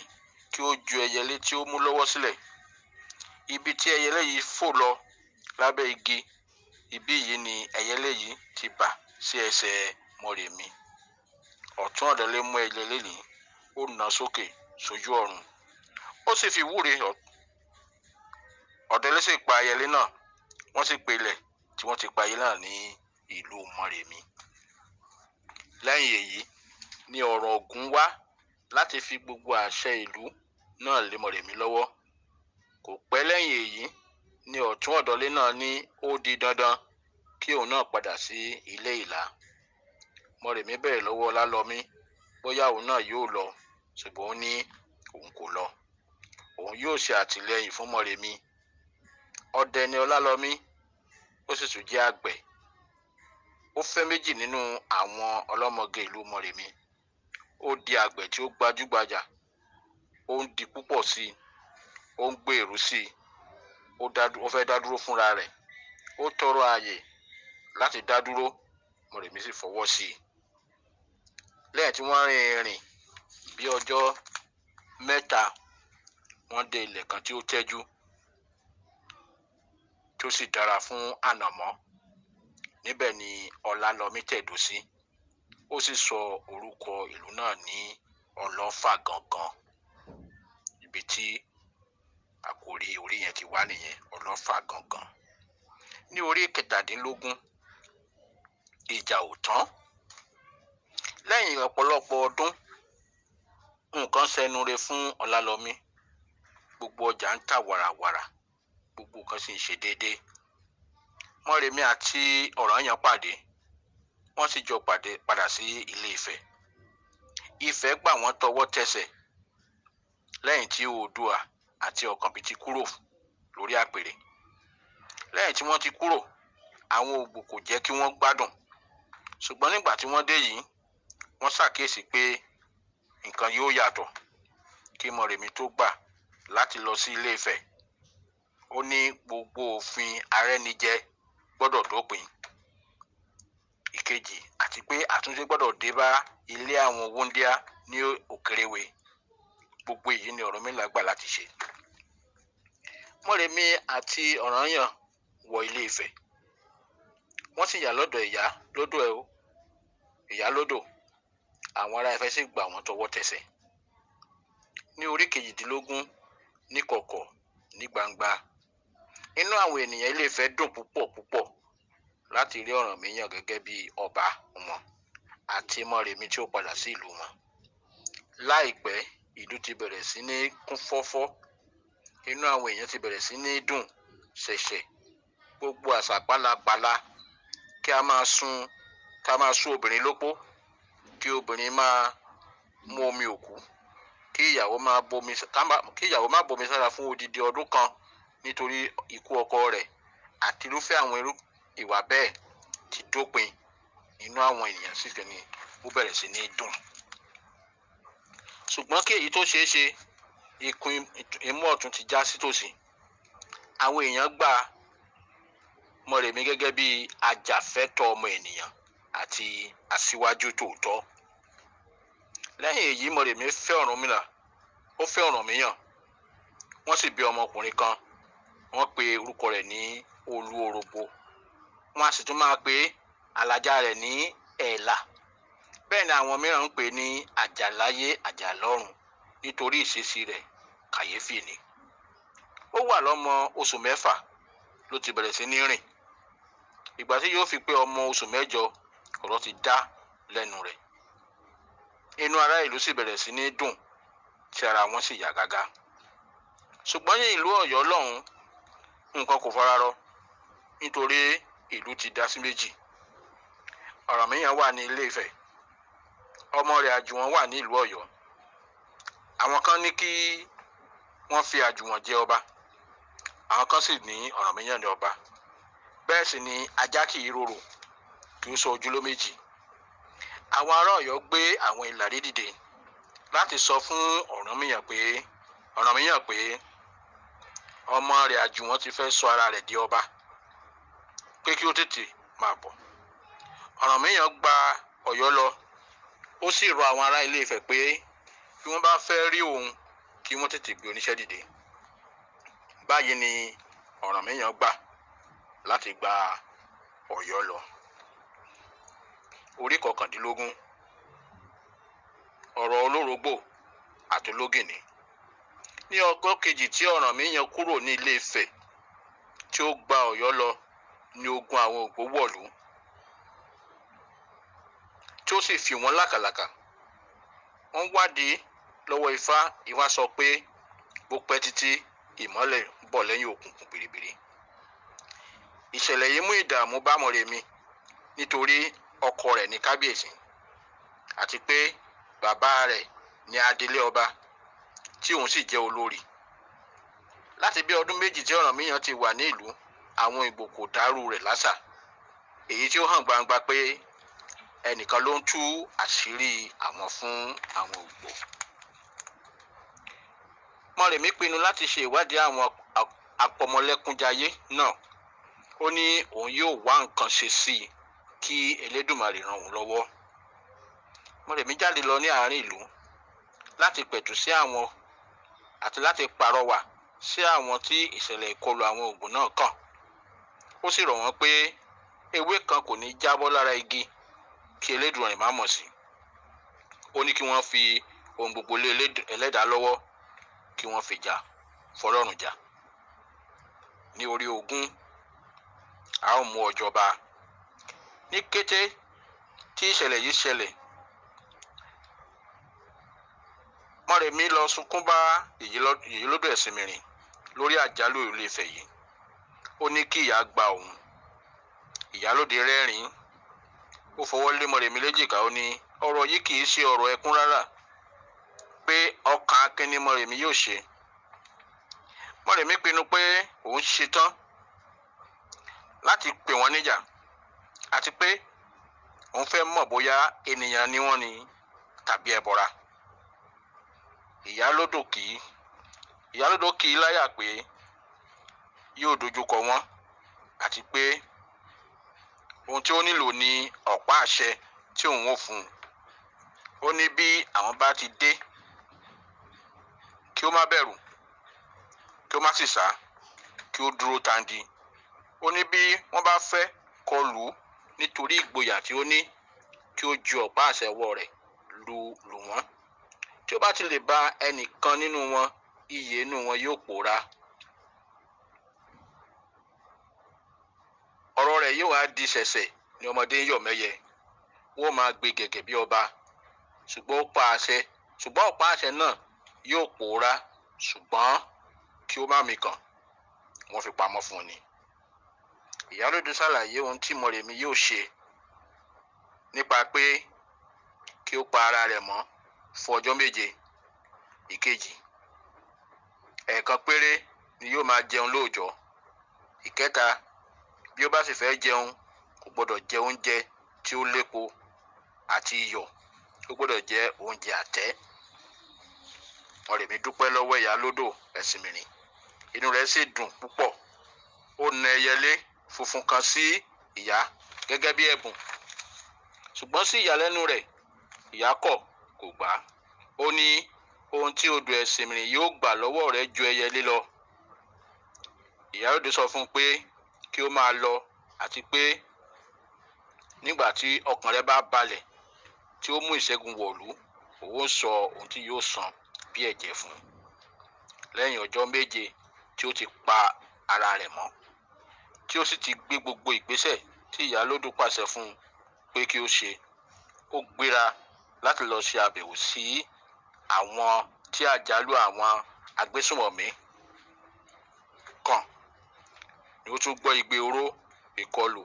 kí ó ju ẹyẹlé tí ó mú lọ́wọ́ sílẹ̀. Ibi tí ẹyẹlé yìí fò lọ lábẹ́ igi, ibi yìí ni ẹyẹlé yìí ti bà sí ẹsẹ̀ Moremi. Ọ̀tún Ọ̀dọ́lé mú ẹyẹlé yìí, ó nà sókè sójú ọ̀run, ó sì fi wúre. Ọ̀dọ́lé sì pa ẹyẹlé náà, wọ́n sì pe ilẹ̀ tí wọ́n ti pa ẹyẹlé náà ní ìlú Moremi. Lẹ́yìn èyí ni ọ̀rọ̀ Ògún wá láti fi gbogbo àṣẹ ìlú náà lé Moremi lọ́wọ́. Kò pẹ́ lẹ́yìn èyí ni Ọ̀tún Ọ̀dọ́lé náà ní ó di dandan kí òun náà padà sí Ilé Ìlá. Moremi bẹ̀rẹ̀ lọ́wọ́ Ọlálọmí bóyá òun náà yóò lọ, ṣùgbọ́n ó ní òun kò lọ. Òun yóò ṣe àtìlẹ́yìn fún Moremi. Ọdẹ ni Ọlálọmí, ó sì tún jẹ́ àgbẹ̀. Ó fẹ́ méjì nínú àwọn ọlọ́mọge ìlú Moremi. Ó di àgbẹ̀ tí ó gbajúgbajà, ó ń di púpọ̀ sí i, ó ń gbèrú sí i, ó fẹ́ dá dúró fúnra rẹ̀. Ó tọrọ ààyè láti dá dúró, Moremi sì fọwọ́ sí i. Lẹ́yìn tí wọ́n rin ìrìn bí ọjọ́ 3, wọ́n dé ilẹ̀ kan tí ó tẹ́jú, tí ó sì dára fún ànàmọ́. Níbẹ̀ ni Ọlálọmí tẹ̀dó sí. Ó sì sọ orúkọ ìlú náà ní Ọlọ́fà gangan. Ibi tí àkórí orí yẹn ti wá nìyẹn, Ọlọ́fà gangan. Ní orí 17, ìjà ò tán. Lẹ́yìn ọ̀pọ̀lọpọ̀ ọdún, nǹkan ṣẹnure fún Ọlálọmí. Gbogbo ọjà ń tà wàràwàrà, gbogbo nǹkan sì ń ṣe déédéé. Moremi àti Ọ̀rànyàn pàdé, wọ́n sì jọ padà sí Ilé Ifẹ̀. Ifẹ̀ gbà wọ́n tọwọ́ tẹsẹ̀ lẹ́yìn tí Oòduà àti Ọ̀kànbí ti kúrò lórí àpèrè. Lẹ́yìn tí wọ́n ti kúrò, àwọn Ògbò kò jẹ́ kí wọ́n gbádùn. Ṣùgbọ́n nígbà tí wọ́n dé yìí, wọ́n ṣàkíyèsí pé nǹkan yóò yàtọ̀. Kí Moremi tó gbà láti lọ sí Ilé Ifẹ̀, ó ní gbogbo òfin arẹ́nijẹ gbọ́dọ̀ dópin. Ìkejì, àti pé àtúnṣe gbọ́dọ̀ dé bá ilé àwọn wúńdíá ní Òkèrèwé. Gbogbo èyí ni Ọ̀rúnmìlà gbà láti ṣe. Moremi àti Ọ̀rànyàn wọ Ilé Ifẹ̀. Wọ́n sì yà lọ́dọ̀ ìyá lódò. Àwọn ará Ifẹ̀ sì gbà wọ́n tọwọ́ tẹsẹ̀. Ní orí kejìdínlógún níkọ̀kọ̀ ní gbangba, inú àwọn ènìyàn Ilé Ifẹ̀ dùn púpọ̀ láti rí Ọ̀rànmíyàn gẹ́gẹ́ bí ọba wọn àti Moremi tí ó padà sí ìlú wọn. Láìpẹ́, ìlú ti bẹ̀rẹ̀ sí ní kún fọ́fọ́. Inú àwọn èèyàn ti bẹ̀rẹ̀ sí ní dùn ṣẹ̀ṣẹ̀. Gbogbo àṣà pálapàla kí a máa sún obìnrin lópó, kí obìnrin máa mú omi òkú, kí ìyàwó má bomi sára fún odidi ọdún kan nítorí ikú ọkọ rẹ̀ àti irúfẹ́ àwọn ìwà bẹ́ẹ̀ ti dópin. Inú àwọn ènìyàn sì ní ó bẹ̀rẹ̀ sí ní dùn. Ṣùgbọ́n kí èyí tó ṣeé ṣe, ikùn imú ọ̀tún ti já sí tòsí. Àwọn èèyàn gba Moremi gẹ́gẹ́ bí ajàfẹ́tọ̀ọ́ ọmọ ènìyàn àti aṣíwájú tòótọ́. Lẹ́yìn èyí, Moremi fẹ́ Ọ̀rànmíyàn. Wọ́n sì bí ọmọkùnrin kan. Wọ́n pe orúkọ rẹ̀ ní Olúorogbo. Wọ́n á sì tún máa pe alájà rẹ̀ ní Ẹ̀là. Bẹ́ẹ̀ ni àwọn mìíràn ń pè ní Àjàláyé Àjàlọ́run nítorí ìṣesí rẹ̀ kàyéfì ni. Ó wà lọ́mọ oṣù 6 ló ti bẹ̀rẹ̀ sí ní rìn. Ìgbà tí yóò fi pé ọmọ oṣù 8, ọ̀rọ̀ ti dá lẹ́nu rẹ̀. Inú ará ìlú sì bẹ̀rẹ̀ sí ní dùn, tí ara wọn sì yá gágá. Ṣùgbọ́n ní ìlú Ọ̀yọ́ lọ́hùn, nǹkan kò fararọ nítorí ìlú ti dá sí méjì. Ọ̀rànmíyàn wà ní Ilé Ifẹ̀, ọmọ rẹ̀ Àjùwọ̀n wà ní ìlú Ọ̀yọ́. Àwọn kan ní kí wọ́n fi Àjùwọ̀n jẹ ọba, àwọn kan sì ní Ọ̀rànmíyàn ní ọba. Bẹ́ẹ̀ sì ni ajá kì í rorò kí ó sọ ojúlé méjì. Àwọn ará Ọ̀yọ́ gbé àwọn ìlàrí dìde láti sọ fún Ọ̀rànmíyàn pé ọmọ rẹ̀ Àjùwọ̀n ti fẹ́ sọ ara rẹ̀ di ọba, pé kí ó tètè máa bọ̀. Ọ̀rànmíyàn gba Ọ̀yọ́ lọ. Ó sì rọ àwọn ará Ilé Ifẹ̀ pé bí wọ́n bá fẹ́ rí òun, kí wọ́n tètè gbé oníṣẹ́ dìde. Báyìí ni Ọ̀rànmíyàn gbà láti gba Ọ̀yọ́ lọ. Orí 19. Ọ̀rọ̀ Olórógbò àti Ológìnní. Ní ọjọ́ kejì tí Ọ̀rànmíyàn kúrò ní Ilé Ifẹ̀ tí ó gba Ọ̀yọ́ lọ ní ogun àwọn Ògbówọ̀lú, tí ó sì fi wọ́n lákàlàkà. Wọ́n wádìí lọ́wọ́ Ifá. Ifá sọ pé bó pẹ́ títí, ìmọ́lẹ̀ ń bọ̀ lẹ́yìn òkùnkùn biribiri. Ìṣẹ̀lẹ̀ yìí mú ìdààmú bá Moremi nítorí ọkọ rẹ̀ ní kábíyèsí àti pé bàbá rẹ̀ ní adelé ọba tí òun sì jẹ́ olórí. Láti bí ọdún 2 tí Ọ̀rànmíyàn ti wà ní ìlú, àwọn Ìgbò kò dárú rẹ̀ lásà, èyí tí ó hàn gbangba pé ẹnìkan ló ń tú àṣírí àwọn fún àwọn Ìgbò. Moremi pinnu láti ṣe ìwádìí àwọn apọmọlẹ́kúnjayé náà. Ó ní òun yóò wá nǹkan ṣe sí i kí Elédùmarè ràn òun lọ́wọ́. Moremi jáde lọ ní àárín ìlú láti pẹ̀tù sí àwọn àti láti pàrọwà sí àwọn tí ìṣẹ̀lẹ̀ ìkọlù àwọn Ògbò náà kàn. Ó sì rọ̀ wọ́n pé ewé kan kò ní jábọ́ lára igi kí Elédùmarè má mọ̀ sí. Ó ní kí wọ́n fi ohun gbogbo lé Ẹlẹ́dàá lọ́wọ́, kí wọ́n fi jà fọlọ́run jà. Ní orí ogún, a ó mú ọ jọba. Ní kété tí ìṣẹ̀lẹ̀ yìí ṣẹlẹ̀, Moremi lọ sunkún bá Ìyílódò Ẹ̀sìnmìrìn lórí àjálù Ilé Ifẹ̀ yìí. Ó ní kí ìyá gba òun. Ìyálóde rẹ́rìn-ín. Ó fọwọ́ lé Moremi léjìká. Ó ní ọ̀rọ̀ yìí kì í ṣe ọ̀rọ̀ ẹkún rárá, pé ọkàn akin ni Moremi yóò ṣe. Moremi pinnu pé òun ṣetán láti pè wọ́n níjà àti pé òun fẹ́ mọ̀ bóyá ènìyàn ni wọ́n ni tàbí ẹbọra. Ìyálódò kì í láyà pé yóò dojúkọ wọ́n àti pé ohun tí ó nílò ni ọ̀pá àṣẹ tí òun ó fún un. Ó ní bí àwọn bá ti dé, kí ó má bẹ̀rù, kí ó má sì sá, kí ó dúró tandi. Ó ní bí wọ́n bá fẹ́ kọlù nítorí ìgboyà tí ó ní, kí ó ju ọ̀pá àṣẹ ọwọ́ rẹ̀ lù wọ́n. Tí ó bá ti lè ba ẹnìkan nínú wọn, iyè inú wọn yóò pòórá. Ọ̀rọ̀ rẹ̀ yóò wá di ṣẹ̀ṣẹ̀ ní ọmọdé ń yọ̀ mẹ́yẹ. Wọ́n máa gbé gẹ̀gẹ̀ bí ọba. Ṣùgbọ́n ọ̀pá àṣẹ náà yóò pòórá, ṣùgbọ́n kí ó má mikàn, wọ́n fi pamọ́ fún un ni. Ìyálóde ṣàlàyé ohun tí Moremi yóò ṣe nípa pé kí ó pa ara rẹ̀ mọ́ fún ọjọ́ 7. Ìkejì, ẹ̀ẹ̀kan péré ni yóò máa jẹun lóòjọ́. Ìkẹta, bí ó bá sì fẹ́ jẹun, kò gbọdọ̀ jẹ oúnjẹ tí ó lépo àti iyọ̀, ó gbọdọ̀ jẹ oúnjẹ àtẹ́. Moremi dúpẹ́ lọ́wọ́ ìyálódò Ẹ̀sìnmìrìn, inú rẹ̀ sì dùn púpọ̀. Ó na ẹyẹlé funfun kan sí ìyá gẹ́gẹ́ bí ẹ̀bùn, ṣùgbọ́n sí ìyàlẹ́nu rẹ̀, ìyá kò gbà á. Ó ní ohun tí odò Ẹ̀sìnmìrìn yóò gbà lọ́wọ́ rẹ̀ ju ẹyẹlé lọ. Ìyálóde sọ fún un pé kí ó máa lọ, àti pé nígbà tí ọkàn rẹ̀ bá balẹ̀, tí ó mú ìṣẹ́gun wọ̀lú, òun sọ ohun tí yóò san bí ẹ̀jẹ̀ fún un. Lẹ́yìn ọjọ́ 7 tí ó ti pa ara rẹ̀ mọ́, tí ó sì ti gbé gbogbo ìgbésẹ̀ tí ìyálóde pàṣẹ fún un pé kí ó ṣe, ó gbéra láti lọ ṣe àbẹ̀wò sí àwọn tí àjálù àwọn agbésùnmọ̀mí kàn. Ni ó tún gbọ́ igbe oró ìkọlù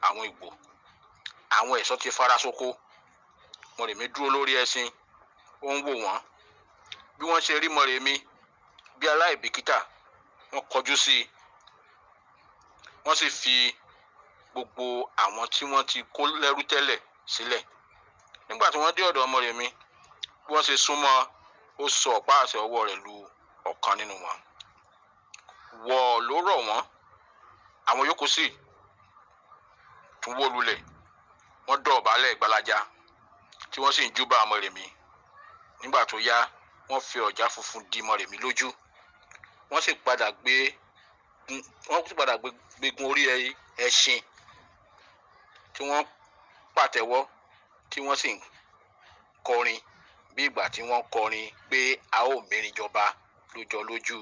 àwọn Ìgbò. Àwọn ẹ̀ṣọ́ ti fara ṣoko. Moremi dúró lórí ẹṣin, ó ń wò wọ́n. Bí wọ́n ṣe rí Moremi bí aláìbìkítà, wọ́n kọjú sí i. Wọ́n sì fi gbogbo àwọn tí wọ́n ti kó lẹ́rú tẹ́lẹ̀ sílẹ̀. Nígbà tí wọ́n dé ọ̀dọ̀ Moremi, bí wọ́n ṣe súnmọ́, ó sọ ọ̀pá àṣẹ ọwọ́ rẹ̀ lu ọ̀kan nínú wọn. Wọ̀ ló rọ̀ wọ́n. Àwọn yòókù sì tún wó lulẹ̀. Wọ́n dọ̀bálẹ̀ gbalaja, tí wọ́n sì ń júbà Moremi. Nígbà tó yá, wọ́n fi ọ̀já funfun di Moremi lójú. Wọ́n sì padà gbégun orí ẹṣin, tí wọ́n pàtẹ́wọ́, tí wọ́n sì ń kọrin bí ìgbà tí wọ́n kọrin pé a ó mẹ́rin jọba lójú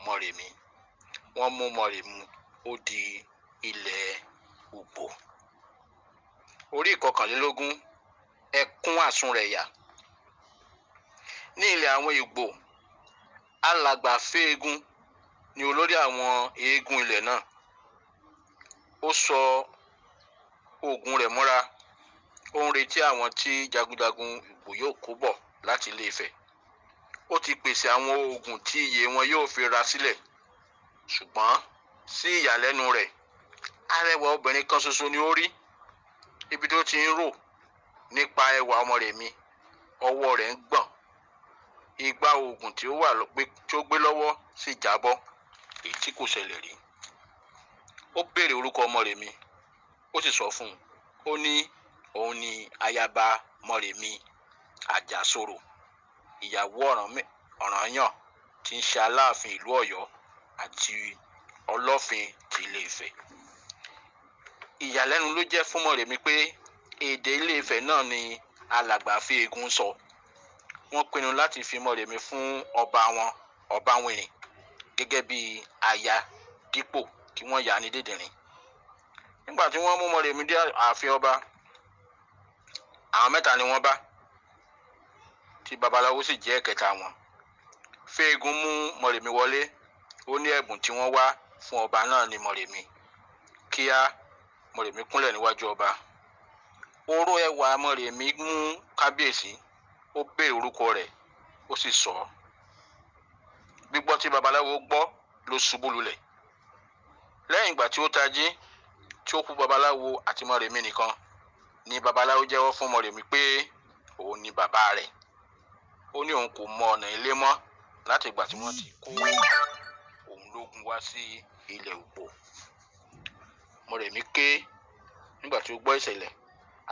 Moremi. Wọ́n mú Moremi, ó di ilẹ̀ Ugbo. Orí 21, ẹkún àsunrẹ̀yà. Ní ilẹ̀ àwọn Ìgbò, alàgbà Fẹ́ẹ́gún ni olórí àwọn eégún ilẹ̀ náà. Ó sọ oògùn rẹ̀ mọ́ra. Ó ń retí àwọn tí jagunjagun Ìgbò yóò kó bọ̀ láti Ilé-Ifẹ̀. Ó ti pèsè àwọn oògùn tí iye wọn yóò fi ra sílẹ̀. Ṣùgbọ́n sí ìyàlẹ́nu rẹ̀, arẹwà obìnrin kan ṣoṣo ni ó rí. Ibi tó ti ń rò nípa ẹwà Moremi, ọwọ́ rẹ̀ ń gbọ̀n. Igbá oògùn tí ó gbé lọ́wọ́ sì jábọ́, èyí tí kò ṣẹlẹ̀ rí. Ó béèrè orúkọ Moremi, ó sì sọ fún un. Ó ní òun ni ayaba Moremi Ajasoro, ìyàwó Ọ̀rànyàn tí ń ṣe Aláàfin ìlú Ọ̀yọ́ àti Ọlọ́fin ti Ilé-Ifẹ̀. Ìyàlẹ́nu ló jẹ́ fún Moremi pé èdè Ilé-Ifẹ̀ náà ni alàgbà Fẹ́ẹ́gún sọ. Wọ́n pinnu láti fi Moremi fún ọba wọn, Ọbawìnrin, gẹ́gẹ́ bí aya dípò kí wọ́n yà á ní dèdèrìn. Nígbà tí wọ́n mú Moremi dé ààfin ọba, àwọn 3 ni wọ́n bá, tí babaláwo sì jẹ́ ẹ̀kẹta wọn. Fẹ́ẹ́gún mú Moremi wọlé. Ó ní ẹ̀bùn tí wọ́n wá fún ọba náà ní Moremi. Kíá, Moremi kúnlẹ̀ níwájú ọba. Oró ẹwà Moremi mú kábíyèsí. Ó béèrè orúkọ rẹ̀, ó sì sọ ọ́. Gbígbọ́ tí babaláwo gbọ́ ló ṣubú lulẹ̀. Lẹ́yìn ìgbà tí ó tají, tí ó kú babaláwo àti Moremi nìkan, ni babaláwo jẹ́wọ́ fún Moremi pé òun ni bàbá rẹ̀. Ó ní òun kò mọ ọ̀nà ilé mọ́ láti ìgbà tí wọ́n ti kó òun lógun wá sí ilẹ̀ Ugbo. Moremi ké nígbà tí ó gbọ́ ìṣẹ̀lẹ̀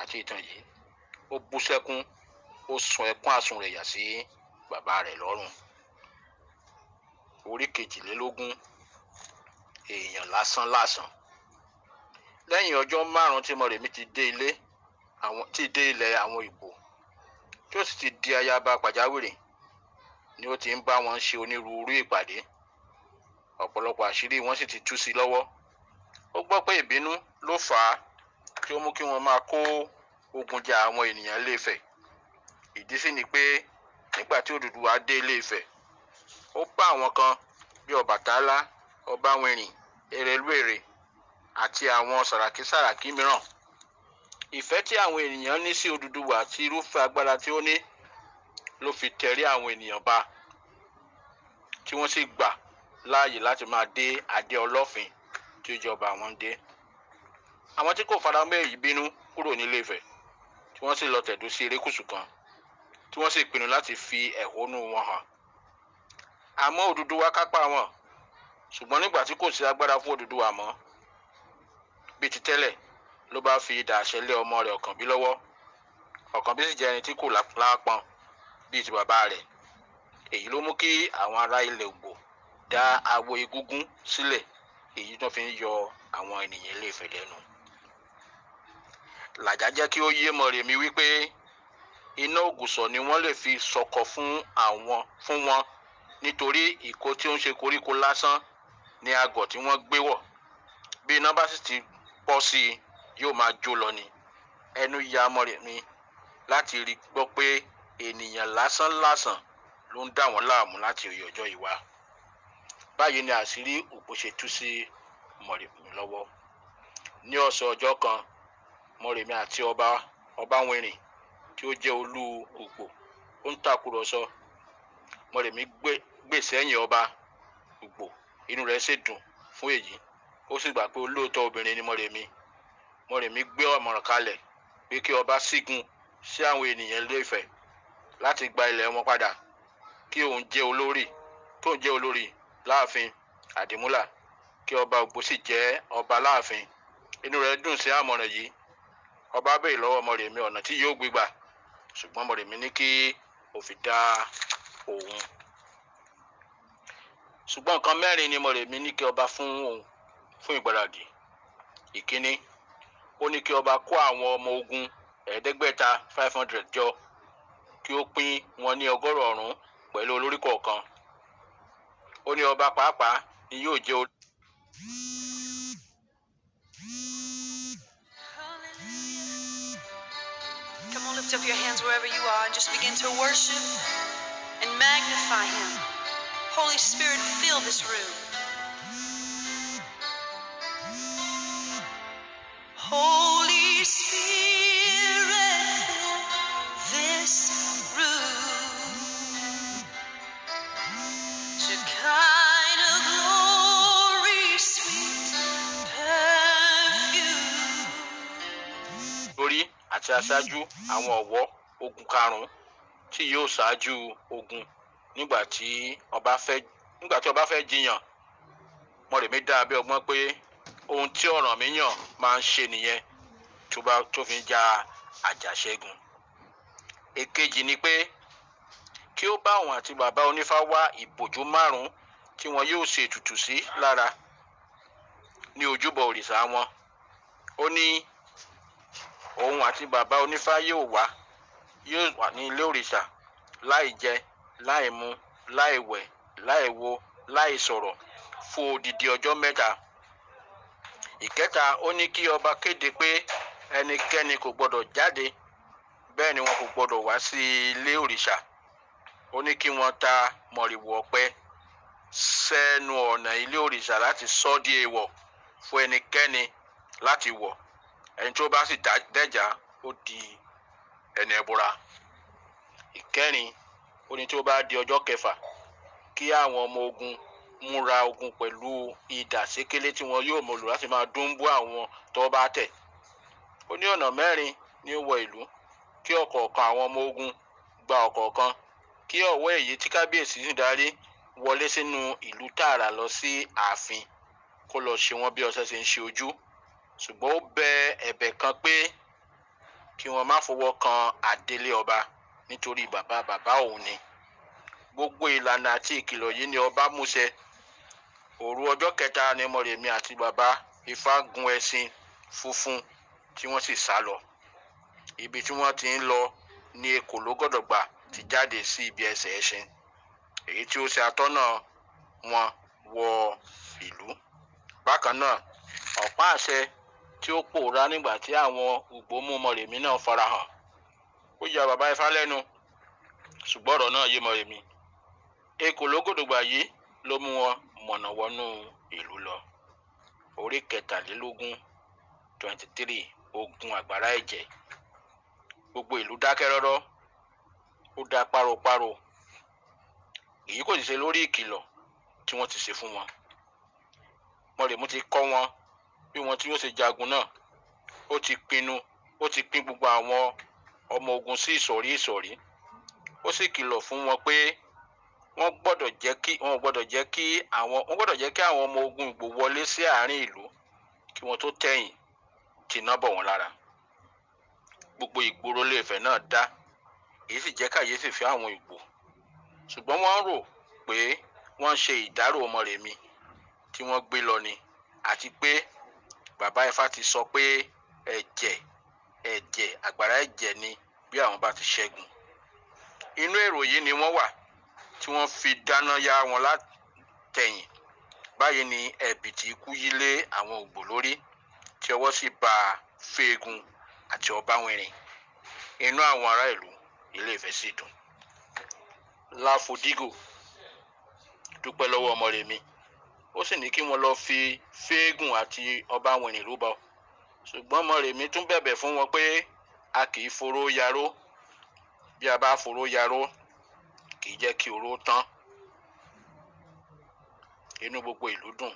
àti ìtàn yìí. Ó bú sẹ́kún, ó sun ẹkún àsunrẹ̀yà sí bàbá rẹ̀ lọ́rùn. Orí 22. èèyàn lásán lásán. Lẹ́yìn ọjọ́ 5 tí Moremi ti dé ilẹ̀ àwọn Ìgbò tí ó sì ti di ayaba pàjáwìrì ni ó ti ń bá wọn ṣe onírúurú ìpàdé. Ọ̀pọ̀lọpọ̀ àṣírí wọn sì ti tú sí lọ́wọ́. Ó gbọ́ pé ìbínú ló fà á tí ó mú kí wọ́n máa kó ogun jà àwọn ènìyàn Ilé-Ifẹ̀. Ìdí sì ni pé nígbà tí Odùduwà dé Ilé-Ifẹ̀, ó bá àwọn kan bí Ọbàtálá, Ọbáwìrìn, Èrèlú-Èrè àti àwọn sàràkí mìíràn. Ìfẹ́ tí àwọn ènìyàn ní sí Odùduwà àti irúfẹ́ agbára tí ó ní ló fi tẹrí àwọn ènìyàn ba, tí wọ́n sì gbà láàyè láti máa dé adé Ọlọ́fin tí ìjọba wọn dé. Àwọn tí kò fara mọ́ èyí bínú kúrò ní Ilé-Ifẹ̀, tí wọ́n sì lọ tẹ̀dó sí erékùṣù kan, tí wọ́n sì pinnu láti fi ẹ̀hónú wọn hàn. Àmọ́ Odùduwà kápá wọn, ṣùgbọ́n nígbà tí kò sí agbára fún Odùduwà mọ́, bí ti tẹ́lẹ̀ ló bá fi idà àṣẹ lé ọmọ rẹ̀ Ọ̀kànbí lọ́wọ́. Ọ̀kànbí sì jẹ́ ẹni tí kò lápọn bíi ti bàbá rẹ̀. Èyí ló mú kí àwọn ará ilẹ̀ Ìgbò dá awo egúngún sílẹ̀, èyí tó fi ń yọ àwọn ènìyàn Ilé-Ifẹ̀ lẹ́nu. Làjà jẹ́ kí ó yé Moremi wípé iná ògùsọ̀ ni wọ́n lè fi sọkọ fún wọn, nítorí ìkó tí ó ń ṣe koríko lásán ni agọ̀ tí wọ́n gbé wọ̀. Bí iná bá sì ti pọ̀ sí i, yóò máa jó lọ ni. Ẹnu ya Moremi láti rí gbọ́ pé ènìyàn lásán lásán ló ń dà wọ́n láàmú láti rí ọjọ́ ìwà. Báyìí ni àṣírí Ògbó ṣe tú sí Moremi lọ́wọ́. Ní ọ̀sán ọjọ́ kan, Moremi àti Ọbáwìrìn tí ó jẹ́ olú Ògbó ó ń tàkúrọ̀sọ. Moremi gbè sẹ́yìn ọba Ògbó, inú rẹ̀ sì dùn fún èyí. Ó sì gbà pé olóòótọ́ obìnrin ni Moremi. Moremi gbé ọ̀mọ̀ràn kalẹ̀ pé kí ọba sígun sí àwọn ènìyàn Ilé-Ifẹ̀ láti gba ilẹ̀ wọn padà, kí òun jẹ́ olórí láàfin Àdìmúlà, kí ọba Ògbó sì jẹ́ ọba láàfin. Inú rẹ̀ dùn sí àmọ̀ràn yìí. Ọba béèrè lọ́wọ́ Moremi ọ̀nà tí yóò gbégbà, ṣùgbọ́n Moremi ní kí ó fi dá òun. Ṣùgbọ́n nǹkan 4 ni Moremi ní kí ọba fún òun fún ìgbáradì. Ìkíní, ó ní kí ọba kó àwọn ọmọ ogun 500 jọ, kí ó pín wọn ní 100 pẹ̀lú olórí kọ̀ọ̀kan. Ó ní ọba pàápàá ni yóò jẹ́ olórí. Come on, lift up your hands wherever you are and just begin to worship and magnify Him. Holy Spirit, fill this room. Holy Spirit, fill this room. Shekinah glory, sweet perfume. Lórí àti aṣáájú àwọn ọ̀wọ́ ogun 5 tí yóò ṣáájú ogun nígbà tí ọba fẹ́ jiyàn. Moremi dá abẹ́ ọgbọ́n pé ohun tí Ọ̀rànmíyàn máa ń ṣe nìyẹn tó fi ń ja àjàṣẹ́gun. Èkejì ni pé kí ó bá òun àti bàbá onífá wá ìbòjú 5 tí wọn yóò ṣe ètùtù sí lára ní ojúbọ òrìṣà wọn. Ó ní òun àti bàbá onífá yóò wà ní ilé òrìṣà láì jẹ, láì mu, láì wẹ̀, láì wo, láì sọ̀rọ̀ fún odidi ọjọ́ 3. Ìkẹta, ó ní kí ọba kéde pé ẹnikẹ́ni kò gbọdọ̀ jáde, bẹ́ẹ̀ ni wọn kò gbọdọ̀ wá sí ilé òrìṣà. Ó ní kí wọ́n ta mọ̀rìwò ọ̀pẹ sẹ́nu ọ̀nà ilé òrìṣà láti sọ di èèwọ̀ fún ẹnikẹ́ni láti wọ̀. Ẹni tó bá sì dẹ́jà ó di ẹni ẹbọra. Ìkẹrin, ó ní tó bá di ọjọ́ 6 kí àwọn ọmọ ogun múra ogun pẹ̀lú idà sékélé tí wọn yóò mọ̀ lò láti máa dúnbú àwọn tó bá tẹ̀. Ó ní ọ̀nà 4 ní ó wọ ìlú, kí ọ̀kọ̀ọ̀kan àwọn ọmọ ogun gba ọ̀kọ̀ọ̀kan, kí ọ̀wọ́ èyí tí kábíyèsí sì darí wọlé sínú ìlú tààrà lọ sí ààfin kó lọ ṣe wọ́n bí ọṣẹ ṣe ń ṣe ojú. Ṣùgbọ́n ó bẹ ẹ̀bẹ̀ kan pé kí wọ́n má fọwọ́ kan àdélé ọba nítorí bàbá òun ni. Gbogbo ìlànà àti ìkìlọ̀ yìí ni ọba múṣẹ. òru ọjọ́ kẹta ni Moremi àti bàbá Ifá gun ẹṣin funfun tí wọ́n sì sá lọ. Ibi tí wọ́n ti ń lọ ní Ekòlógọ̀dọ̀gbà ti jáde sí ibi ẹsẹ̀ ẹṣin, èyí tí ó ṣe atọ́nà wọn wọ ìlú. Bákan náà, ọ̀pá àṣẹ tí ó pòórá nígbà tí àwọn ògbómú Moremi náà farahàn. Ó ya bàbá Ifá lẹ́nu, ṣùgbọ́n ọ̀rọ̀ náà yé Moremi. Ekòlógọ̀dọ̀gbà yìí ló mú wọn mọ̀nà wọnú ìlú lọ. Orí 23 ogun àgbàrá ẹ̀jẹ̀. Gbogbo ìlú dákẹ́ rọ́rọ́, ó dá páropáro. Èyí kò sì ṣe lórí ìkìlọ̀ tí wọ́n ti ṣe fún wọn. Moremi ti kọ́ wọn bí wọn tí yóò ṣe jagun náà. Ó ti pín gbogbo àwọn ọmọ ogun sí ìsọ̀rí ìsọ̀rí. Ó sì kìlọ̀ fún wọn pé wọ́n gbọ́dọ̀ jẹ́ kí àwọn ọmọ ogun Ìgbò wọlé sí àárín ìlú kí wọ́n tó tẹ̀yìn tìná bọ̀ wọ́n lára. Gbogbo ìgboro Ilé Ifẹ̀ náà dá, èyí sì jẹ́ kàyéfì fún àwọn Ìgbò. Ṣùgbọ́n wọ́n rò pé wọ́n ṣe ìdárò Moremi tí wọ́n gbé lọ ni, àti pé bàbá Ifá ti sọ pé ẹ̀jẹ̀ àgbàrá ẹ̀jẹ̀ ni bí àwọn bá ti ṣẹ́gun. Inú èrò yìí ni wọ́n wà tí wọ́n fi dáná yá wọn látẹ̀yìn. Báyìí ni ẹ̀bìtì ikú yí lé àwọn Ìgbò lórí, tí ọwọ́ sì bà Fẹ́gun àti Ọbáwẹ̀rìn. Inú àwọn ará ìlú Ilé Ifẹ̀ sì dùn. Láfodígò dúpẹ́ lọ́wọ́ Moremi, ó sì ní kí wọ́n lọ fi Fẹ́gun àti Ọbáwẹ̀rìn rúbọ. Ṣùgbọ́n Moremi tún bẹ̀bẹ̀ fún wọn pé a kì í foró yaró. Bí a bá foró yaró, kì í jẹ́ kí oró tán. Inú gbogbo ìlú dùn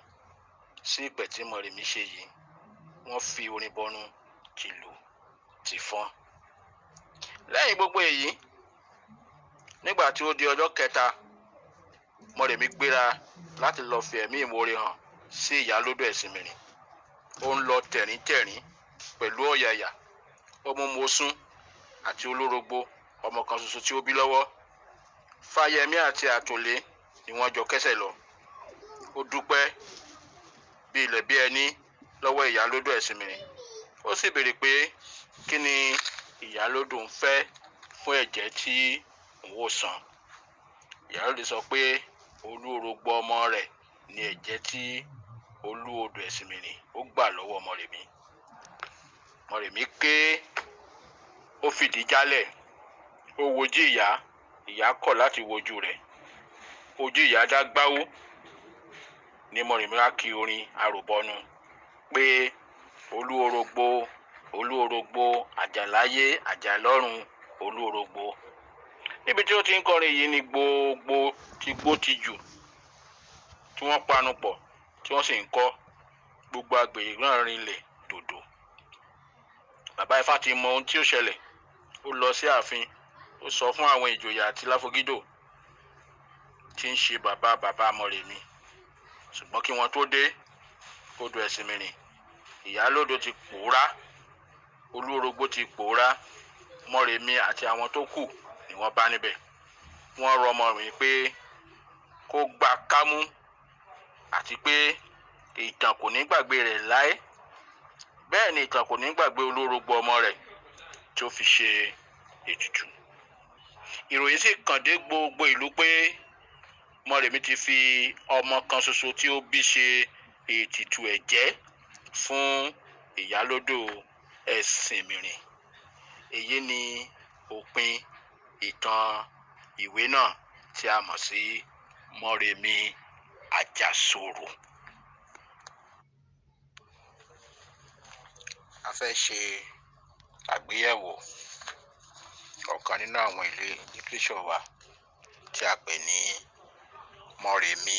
sí ìpẹ̀ tí Moremi ṣe yìí. Wọ́n fi orin bọnu, tìlù tìfọ́n. Lẹ́yìn gbogbo èyí, nígbà tí ó di ọjọ́ kẹta, Moremi gbéra láti lọ fi ẹ̀mí ìmoore hàn sí ìyálódò Ẹ̀sìnmìrìn. Ó ń lọ tẹ̀ríntẹ̀rín pẹ̀lú ọ̀yàyà. Ó mú Mosún àti Olórogbo, ọmọ kan ṣoṣo tí ó bí lọ́wọ́. Fáyẹmí àti Àtòlé ni wọ́n jọ kẹ́sẹ̀ lọ. Ó dúpẹ́ bí ilẹ̀ bí ẹni lọ́wọ́ ìyálódò Ẹ̀sìnmìrìn. Ó sì béèrè pé kí ni ìyálódò ń fẹ́ fún ẹ̀jẹ̀ tí òun ó san. Ìyálódò sọ pé Olúorogbo ọmọ rẹ̀ ni ẹ̀jẹ̀ tí Olúodò Ẹ̀sìnmìrìn ó gbà lọ́wọ́ Moremi. Moremi ké, ó fìdí jálẹ̀, ó wojú ìyá kọ̀ láti wojú rẹ̀. Ojú ìyá dá gbáwó ni Moremi á kí orin àròbọnu pé Olúorogbo, Olúorogbo, àjàláyé àjàlọ́run, Olúorogbo. Níbi tí ó ti ń kọrin yìí ni gbogbo tigbó tijù tí wọ́n panu pọ̀ tí wọ́n sì ń kọ́. Gbogbo agbègbè náà rinlẹ̀ dòdò. Bàbá Ifá ti mọ ohun tí ó ṣẹlẹ̀. Ó lọ sí ààfin, ó sọ fún àwọn ìjòyè àti Láfogídò tí ń ṣe bàbá Moremi. Ṣùgbọ́n kí wọ́n tó dé odò Ẹ̀sìnmìrìn, ìyálódò ti pòórá, Olúorogbo ti pòórá. Moremi àti àwọn tó kù ni wọ́n bá níbẹ̀. Wọ́n rọ Moremi pé kó gbà kámú, àti pé ìtàn kò ní gbàgbé rẹ̀ láé. Bẹ́ẹ̀ ni ìtàn kò ní gbàgbé Olúorogbo ọmọ rẹ̀ tí ó fi ṣe ètùtù. Ìròyìn sì kàn dé gbogbo ìlú pé Moremi ti fi ọmọ kan ṣoṣo tí ó bí ṣe ètùtù ẹ̀jẹ̀ fún ìyálódò Ẹ̀sìnmìrìn. Èyí ni òpin ìtàn ìwé náà tí a mọ̀ sí Moremi Ajasoro. A fẹ́ ṣe àgbéyẹ̀wò ọ̀kan nínú àwọn ìwé lítírésọ̀ wa tí a pè ní Moremi